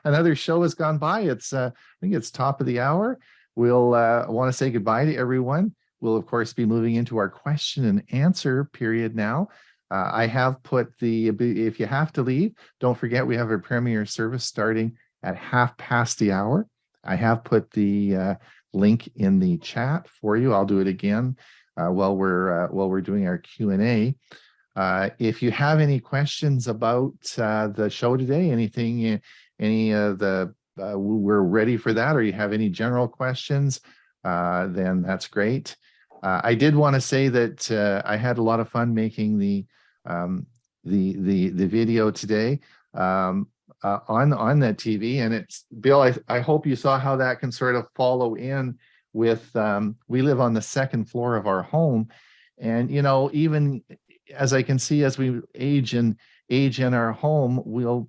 another show has gone by. It's I think it's top of the hour. We'll want to say goodbye to everyone. We'll of course be moving into our question and answer period now. I have put if you have to leave, don't forget we have a premiere service starting at 1/2 the hour. I have put the link in the chat for you. I'll do it again while we're doing our Q&A. If you have any questions about the show today, any of the we're ready for that, or you have any general questions, then that's great. I did want to say that I had a lot of fun making the video today on that TV, and it's Bill. I hope you saw how that can sort of follow in with. We live on the second floor of our home, and you know, even as I can see, as we age in our home, we'll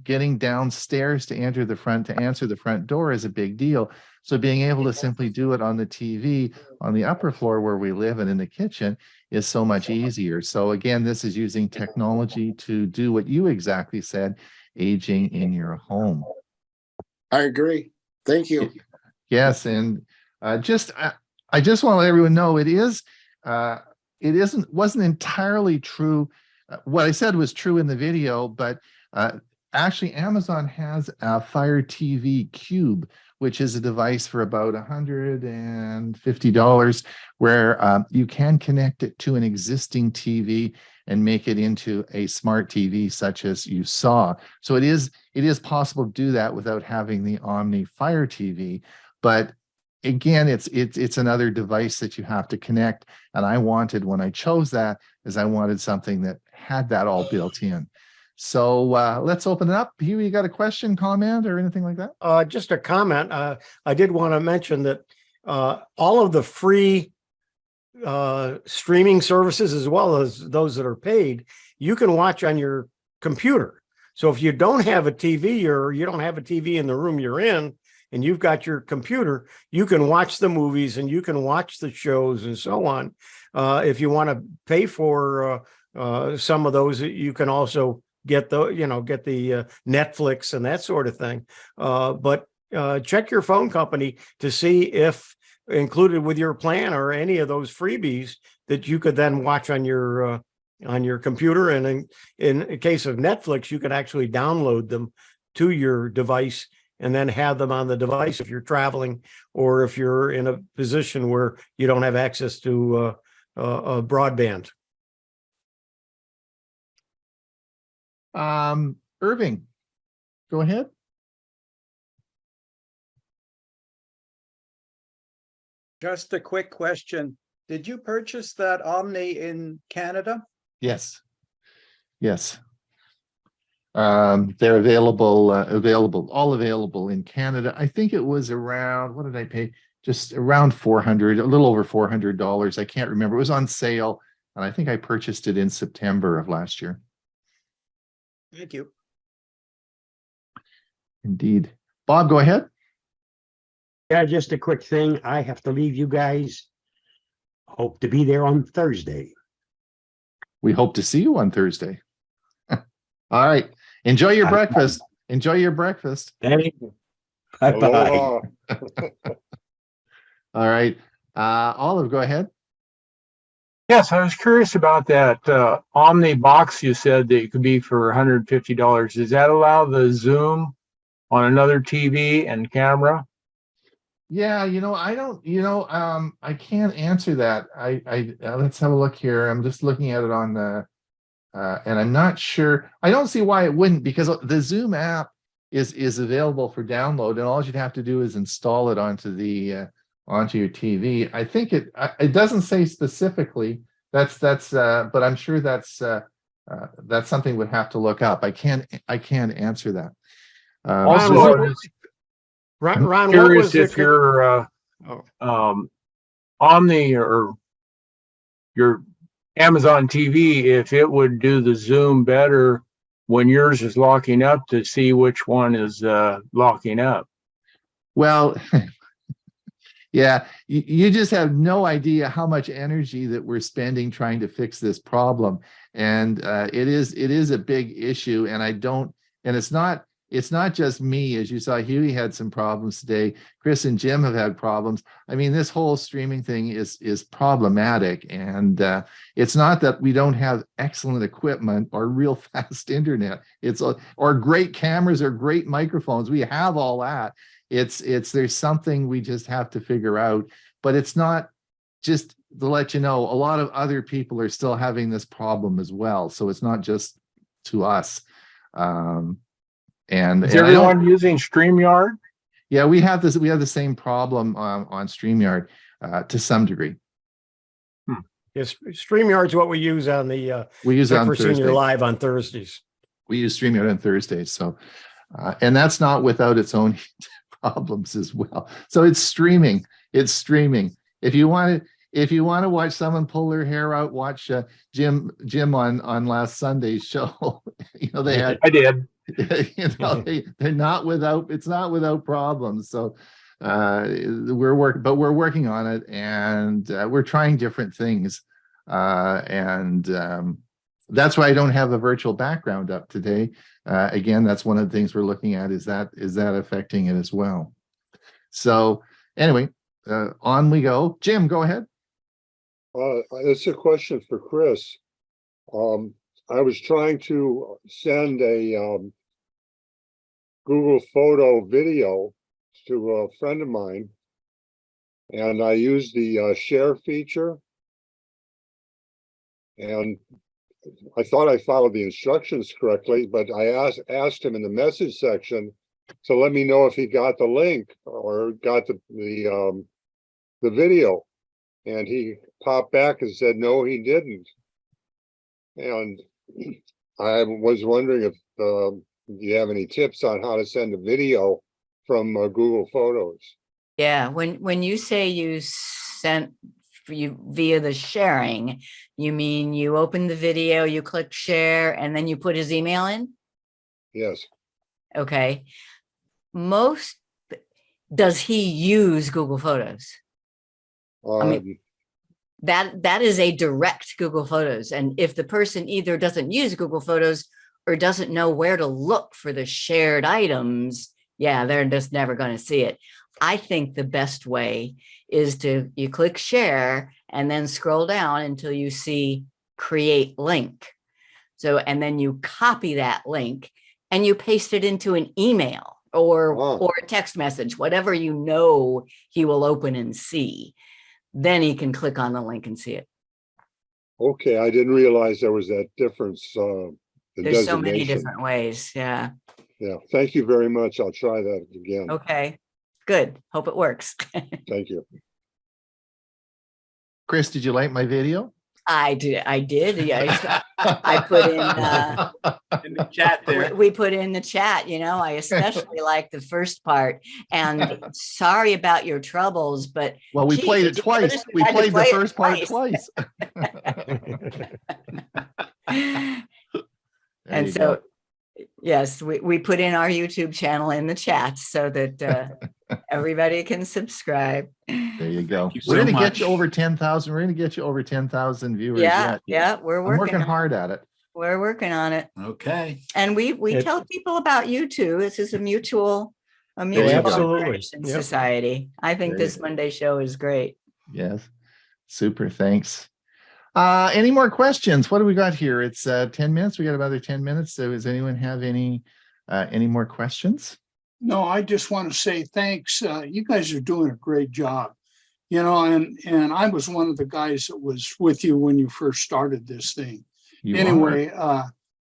getting downstairs to answer the front door is a big deal. So being able to simply do it on the TV on the upper floor where we live and in the kitchen is so much easier. So again, this is using technology to do what you exactly said, aging in your home.
I agree. Thank you.
Yes, and I just want to let everyone know wasn't entirely true. What I said was true in the video, but actually, Amazon has a Fire TV Cube, which is a device for about $150, where you can connect it to an existing TV and make it into a smart TV, such as you saw. So it is possible to do that without having the Omni Fire TV, but again, it's another device that you have to connect. And I wanted, when I chose that, is I wanted something that had that all built in. So let's open it up. Hewie, you got a question, comment, or anything like that?
Just a comment. I did want to mention that all of the free streaming services, as well as those that are paid, you can watch on your computer. So if you don't have a TV, or you don't have a TV in the room you're in, and you've got your computer, you can watch the movies and you can watch the shows and so on. If you want to pay for some of those, you can also get the Netflix and that sort of thing. But check your phone company to see if included with your plan or any of those freebies that you could then watch on your computer. And in the case of Netflix, you can actually download them to your device and then have them on the device if you're traveling, or if you're in a position where you don't have access to broadband.
Irving, go ahead.
Just a quick question. Did you purchase that Omni in Canada?
Yes. They're available in Canada. I think it was around, what did I pay? Just around $400, a little over $400. I can't remember. It was on sale, and I think I purchased it in September of last year.
Thank you.
Indeed. Bob, go ahead.
Yeah, just a quick thing. I have to leave you guys. Hope to be there on Thursday.
We hope to see you on Thursday. All right. Enjoy your breakfast. Enjoy your breakfast.
Thank you. Bye-bye.
All right. Olive, go ahead.
Yes, I was curious about that Omni box you said that it could be for $150. Does that allow the zoom on another TV and camera?
Yeah, I can't answer that. Let's have a look here. I'm just looking at it on the and I'm not sure. I don't see why it wouldn't, because the Zoom app is available for download, and all you'd have to do is install it onto your TV. I think it doesn't say specifically. But I'm sure that's something we'd have to look up. I can't answer that.
Also,
Ron,
curious if your Omni or your Amazon TV, if it would do the zoom better when yours is locking up, to see which one is locking up.
Well, yeah, you just have no idea how much energy that we're spending trying to fix this problem, and it is a big issue. And it's not just me. As you saw, Hewie had some problems today. Chris and Jim have had problems. I mean, this whole streaming thing is problematic, and it's not that we don't have excellent equipment or real fast internet. Or great cameras or great microphones. We have all that. There's something we just have to figure out. But it's not, just to let you know, a lot of other people are still having this problem as well. So it's not just to us. And,
Is
and I don't-
everyone using StreamYard?
yeah, we have this. We have the same problem on StreamYard to some degree.
Yes, StreamYard's what we use on the
We use it
Tech
on
for Senior
Thursday.
Live on Thursdays.
We use StreamYard on Thursdays. So, and that's not without its own problems as well. So it's streaming. It's streaming. If you want to watch someone pull their hair out, watch Jim on last Sunday's show. You know, they had.
I did.
You know, they're not without. It's not without problems. So we're working on it, and we're trying different things. That's why I don't have a virtual background up today. Again, that's one of the things we're looking at. Is that affecting it as well? So anyway, on we go. Jim, go ahead.
It's a question for Chris. I was trying to send a Google Photo video to a friend of mine, and I used the share feature, and I thought I followed the instructions correctly, but I asked him in the message section to let me know if he got the link or got the video, and he popped back and said no, he didn't. And I was wondering if you have any tips on how to send a video from Google Photos.
Yeah, when you say you sent via the sharing, you mean you open the video, you click share, and then you put his email in?
Yes.
Okay. Does he use Google Photos? I mean, that is a direct Google Photos. And if the person either doesn't use Google Photos or doesn't know where to look for the shared items, yeah, they're just never going to see it. I think the best way is you click share and then scroll down until you see create link. So, and then you copy that link and you paste it into an email or a text message, whatever you know he will open and see. Then he can click on the link and see it.
Okay, I didn't realize there was that difference.
There's so many different ways. Yeah.
Yeah. Thank you very much. I'll try that again.
Okay. Good. Hope it works.
Thank you.
Chris, did you like my video?
I did. Yeah, I put in
the chat there.
We put in the chat, you know, I especially like the first part, and sorry about your troubles, but
well, we played it twice. We played the first part twice.
And so, yes, we put in our YouTube channel in the chat so that everybody can subscribe.
There you go. We're going to get you over 10,000. We're going to get you over 10,000 viewers.
Yeah, we're working
hard at it.
We're working on it.
Okay.
And we tell people about you too. This is a mutual admiration society. I think this Monday show is great.
Yes. Super. Thanks. Any more questions? What do we got here? It's 10 minutes. We got about 10 minutes. So does anyone have any more questions?
No, I just want to say thanks. You guys are doing a great job. You know, and I was one of the guys that was with you when you first started this thing. Anyway,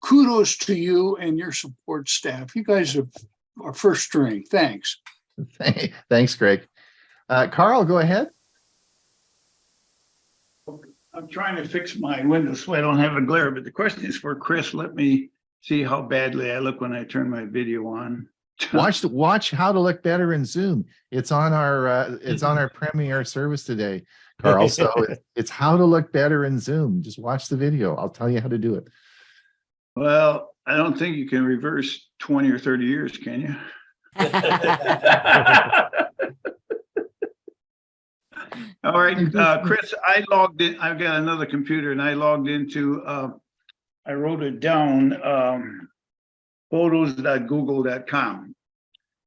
kudos to you and your support staff. You guys are first string. Thanks.
Thanks, Greg. Carl, go ahead.
I'm trying to fix my window so I don't have a glare, but the question is for Chris. Let me see how badly I look when I turn my video on.
Watch How to Look Better in Zoom. It's on our premiere service today, Carl. So it's How to Look Better in Zoom. Just watch the video. I'll tell you how to do it.
Well, I don't think you can reverse 20 or 30 years, can you? All right, Chris, I logged in. I've got another computer and I logged into, I wrote it down, photos.google.com.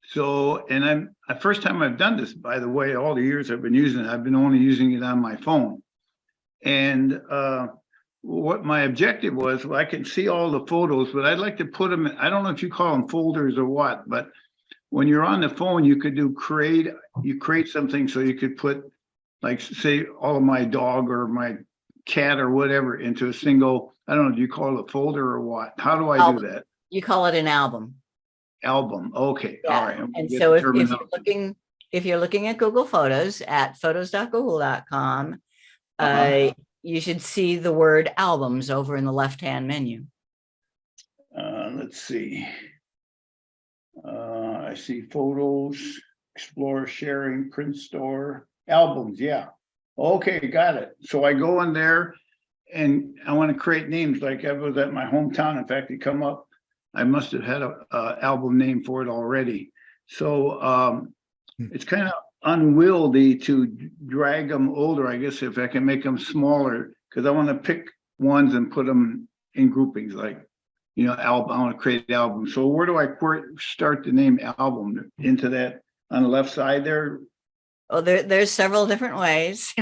So, and the first time I've done this, by the way, all the years I've been using it, I've been only using it on my phone. And what my objective was, well, I can see all the photos, but I'd like to put them in, I don't know if you call them folders or what, but when you're on the phone, you could create something so you could put, like, say, all of my dog or my cat or whatever into a single, I don't know, do you call it a folder or what? How do I do that?
You call it an album.
album. Okay,
Yeah.
all right.
And
Get
so
the
if you're
terminology.
looking at Google Photos at photos.google.com, you should see the word albums over in the left-hand menu.
Let's see. I see photos, explore, sharing, print store, albums. Yeah. Okay, got it. So I go in there and I want to create names like I was at my hometown. In fact, they come up. I must have had a album name for it already. So it's kind of unwieldy to drag them older, I guess, if I can make them smaller, because I want to pick ones and put them in groupings, like, you know, album. I want to create albums. So where do I start the name album? Into that on the left side there?
Oh, there's several different ways.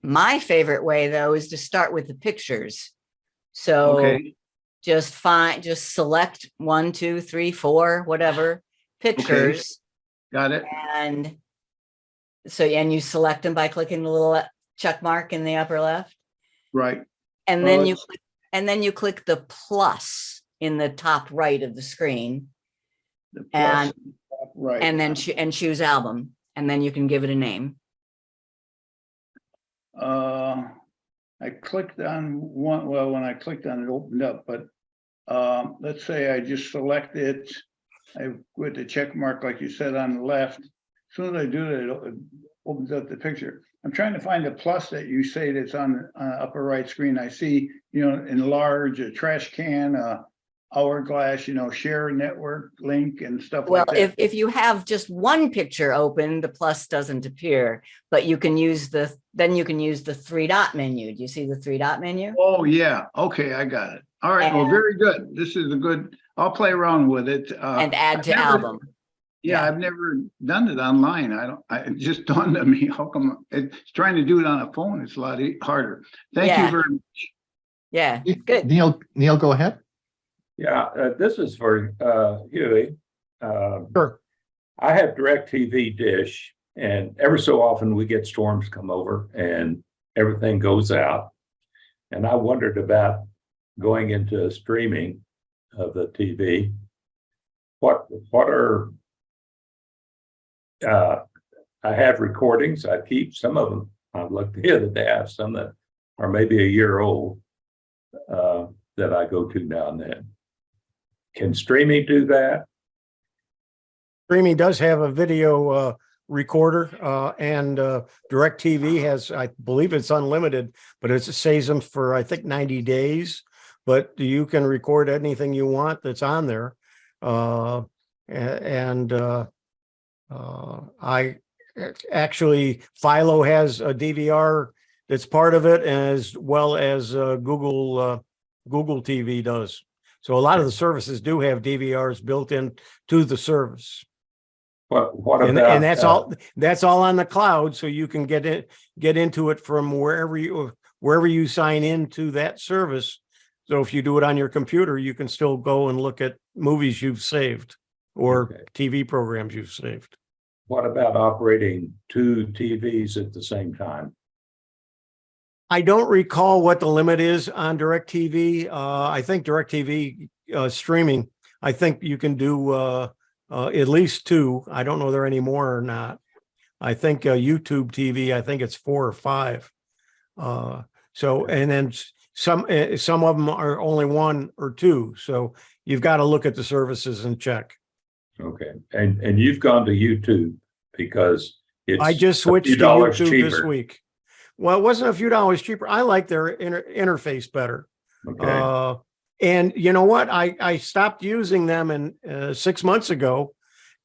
My favorite way, though, is to start with the pictures. So
Okay.
just select 1, 2, 3, 4, whatever pictures.
Got it.
And so, and you select them by clicking the little check mark in the upper left.
Right.
And
Well,
then you click the plus in the top right of the screen.
the plus
And
right.
and then choose album, and then you can give it a name.
I clicked on one. Well, when I clicked on it, opened up. But let's say I just select it. I with the check mark, like you said, on the left. As soon as I do that, it opens up the picture. I'm trying to find the plus that you say that's on the upper right screen. I see, you know, enlarge, a trash can, hourglass, you know, share network link and stuff
Well,
like that.
if you have just one picture open, the plus doesn't appear, but you can use the 3-dot menu. Do you see the 3-dot menu?
Oh, yeah. Okay, I got it. All right. Well, very good. This is a good, I'll play around with it.
And add to
I've never-
album.
Yeah, I've never done it online. It just dawned on me, how come it's trying to do it on a phone? It's a lot harder. Thank you
Yeah.
very much.
Yeah, good.
Neil, go ahead.
Yeah, this is for Hewie.
Sure.
I have DirecTV Dish, and every so often we get storms come over and everything goes out. And I wondered about going into streaming of the TV. What are I have recordings. I keep some of them. I looked the other day. I have some that are maybe a year old that I go to now and then. Can streaming do that?
Streaming does have a video recorder, and DirecTV has, I believe it's unlimited, but it saves them for, I think, 90 days. But you can record anything you want that's on there. I actually, Philo has a DVR that's part of it, as well as Google TV does. So a lot of the services do have DVRs built in to the service.
What about,
and that's all on the cloud, so you can get into it from wherever you sign into that service. So if you do it on your computer, you can still go and look at movies you've saved or TV programs you've saved.
What about operating 2 TVs at the same time?
I don't recall what the limit is on DirecTV. I think DirecTV streaming, I think you can do at least 2. I don't know if there are any more or not. I think YouTube TV, I think it's 4 or 5. So, and then some of them are only 1 or 2. So you've got to look at the services and check.
Okay, and you've gone to YouTube because it's
I just switched to YouTube this week. Well, it wasn't a few dollars cheaper. I like their interface better.
Okay.
And you know what? I stopped using them 6 months ago,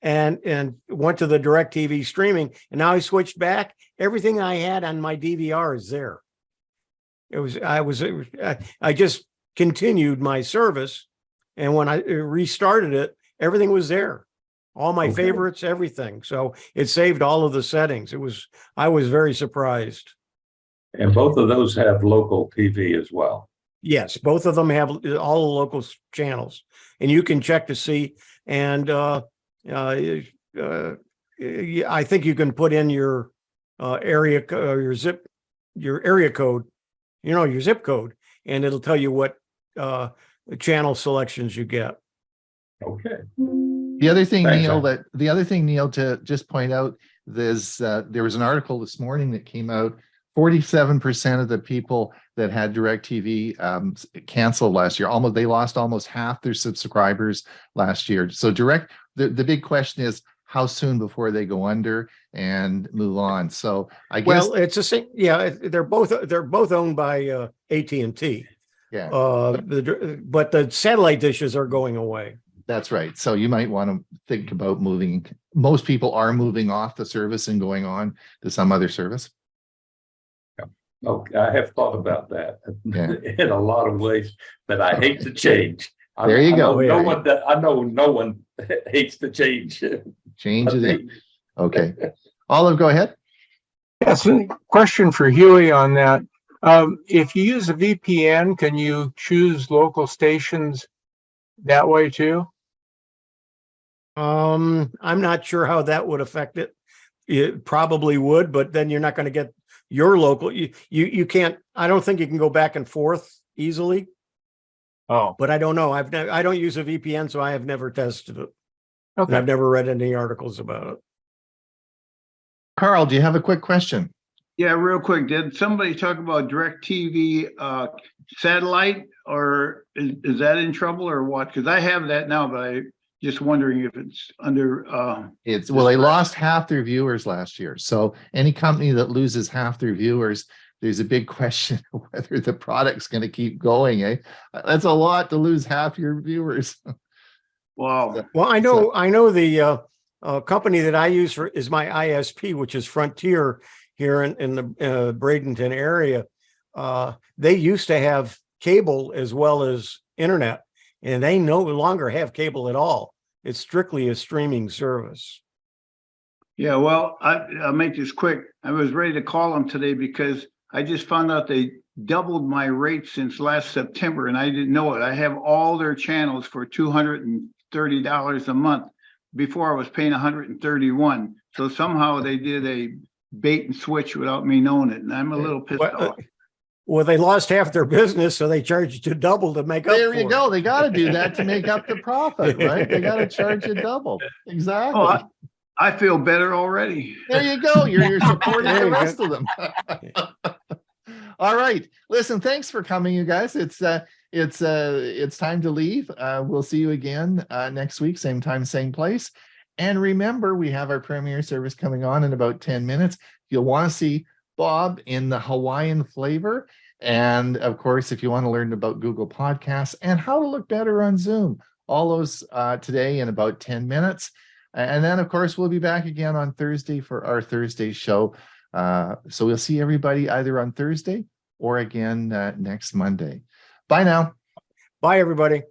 and went to the DirecTV streaming, and now I switched back. Everything I had on my DVR is there. I just continued my service, and when I restarted it, everything was there. All my favorites, everything. So it saved all of the settings. I was very surprised.
And both of those have local TV as well.
Yes, both of them have all the local channels, and you can check to see. And I think you can put in your area, your area code, your zip code, and it'll tell you what channel selections you get.
Okay.
The other thing,
Thanks,
Neil,
Al.
the other thing, Neil, to just point out, there was an article this morning that came out. 47% of the people that had DirecTV canceled last year. They lost almost half their subscribers last year. So the big question is how soon before they go under and move on. So I guess,
well, it's the same. Yeah, they're both owned by AT&T.
yeah,
but the satellite dishes are going away.
that's right. So you might want to think about moving. Most people are moving off the service and going on to some other service.
Oh, I have thought about that
Yeah.
in a lot of ways, but I hate to change.
There you go.
I know no one hates to change.
Change it. Okay. Olive, go ahead.
Yes, a question for Hewie on that. If you use a VPN, can you choose local stations that way too?
I'm not sure how that would affect it. It probably would, but then you're not going to get your local. You can't. I don't think you can go back and forth easily.
Oh,
but I don't know. I don't use a VPN, so I have never tested it.
okay.
And I've never read any articles about it.
Carl, do you have a quick question?
Yeah, real quick. Did somebody talk about DirecTV satellite, or is that in trouble or what? Because I have that now, but I just wondering if it's under.
They lost half their viewers last year. So any company that loses half their viewers, there's a big question of whether the product's going to keep going. That's a lot to lose half your viewers.
Wow.
Well, I know the company that I use is my ISP, which is Frontier here in the Bradenton area. They used to have cable as well as internet, and they no longer have cable at all. It's strictly a streaming service.
Yeah, well, I'll make this quick. I was ready to call them today because I just found out they doubled my rate since last September, and I didn't know it. I have all their channels for $230 a month. Before I was paying $131. So somehow they did a bait and switch without me knowing it, and I'm a little pissed off.
Well, they lost half their business, so they charged you double to make up.
There you go. They got to do that to make up the profit, right? They got to charge you double. Exactly.
Oh, I feel better already.
There you go. You're supporting the rest of them. All right. Listen, thanks for coming, you guys. It's time to leave. We'll see you again next week, same time, same place. And remember, we have our premiere service coming on in about 10 minutes. You'll want to see Bob in the Hawaiian flavor. And of course, if you want to learn about Google Podcasts and how to look better on Zoom, all those today in about 10 minutes. And then, of course, we'll be back again on Thursday for our Thursday show. So we'll see everybody either on Thursday or again next Monday. Bye now.
Bye, everybody.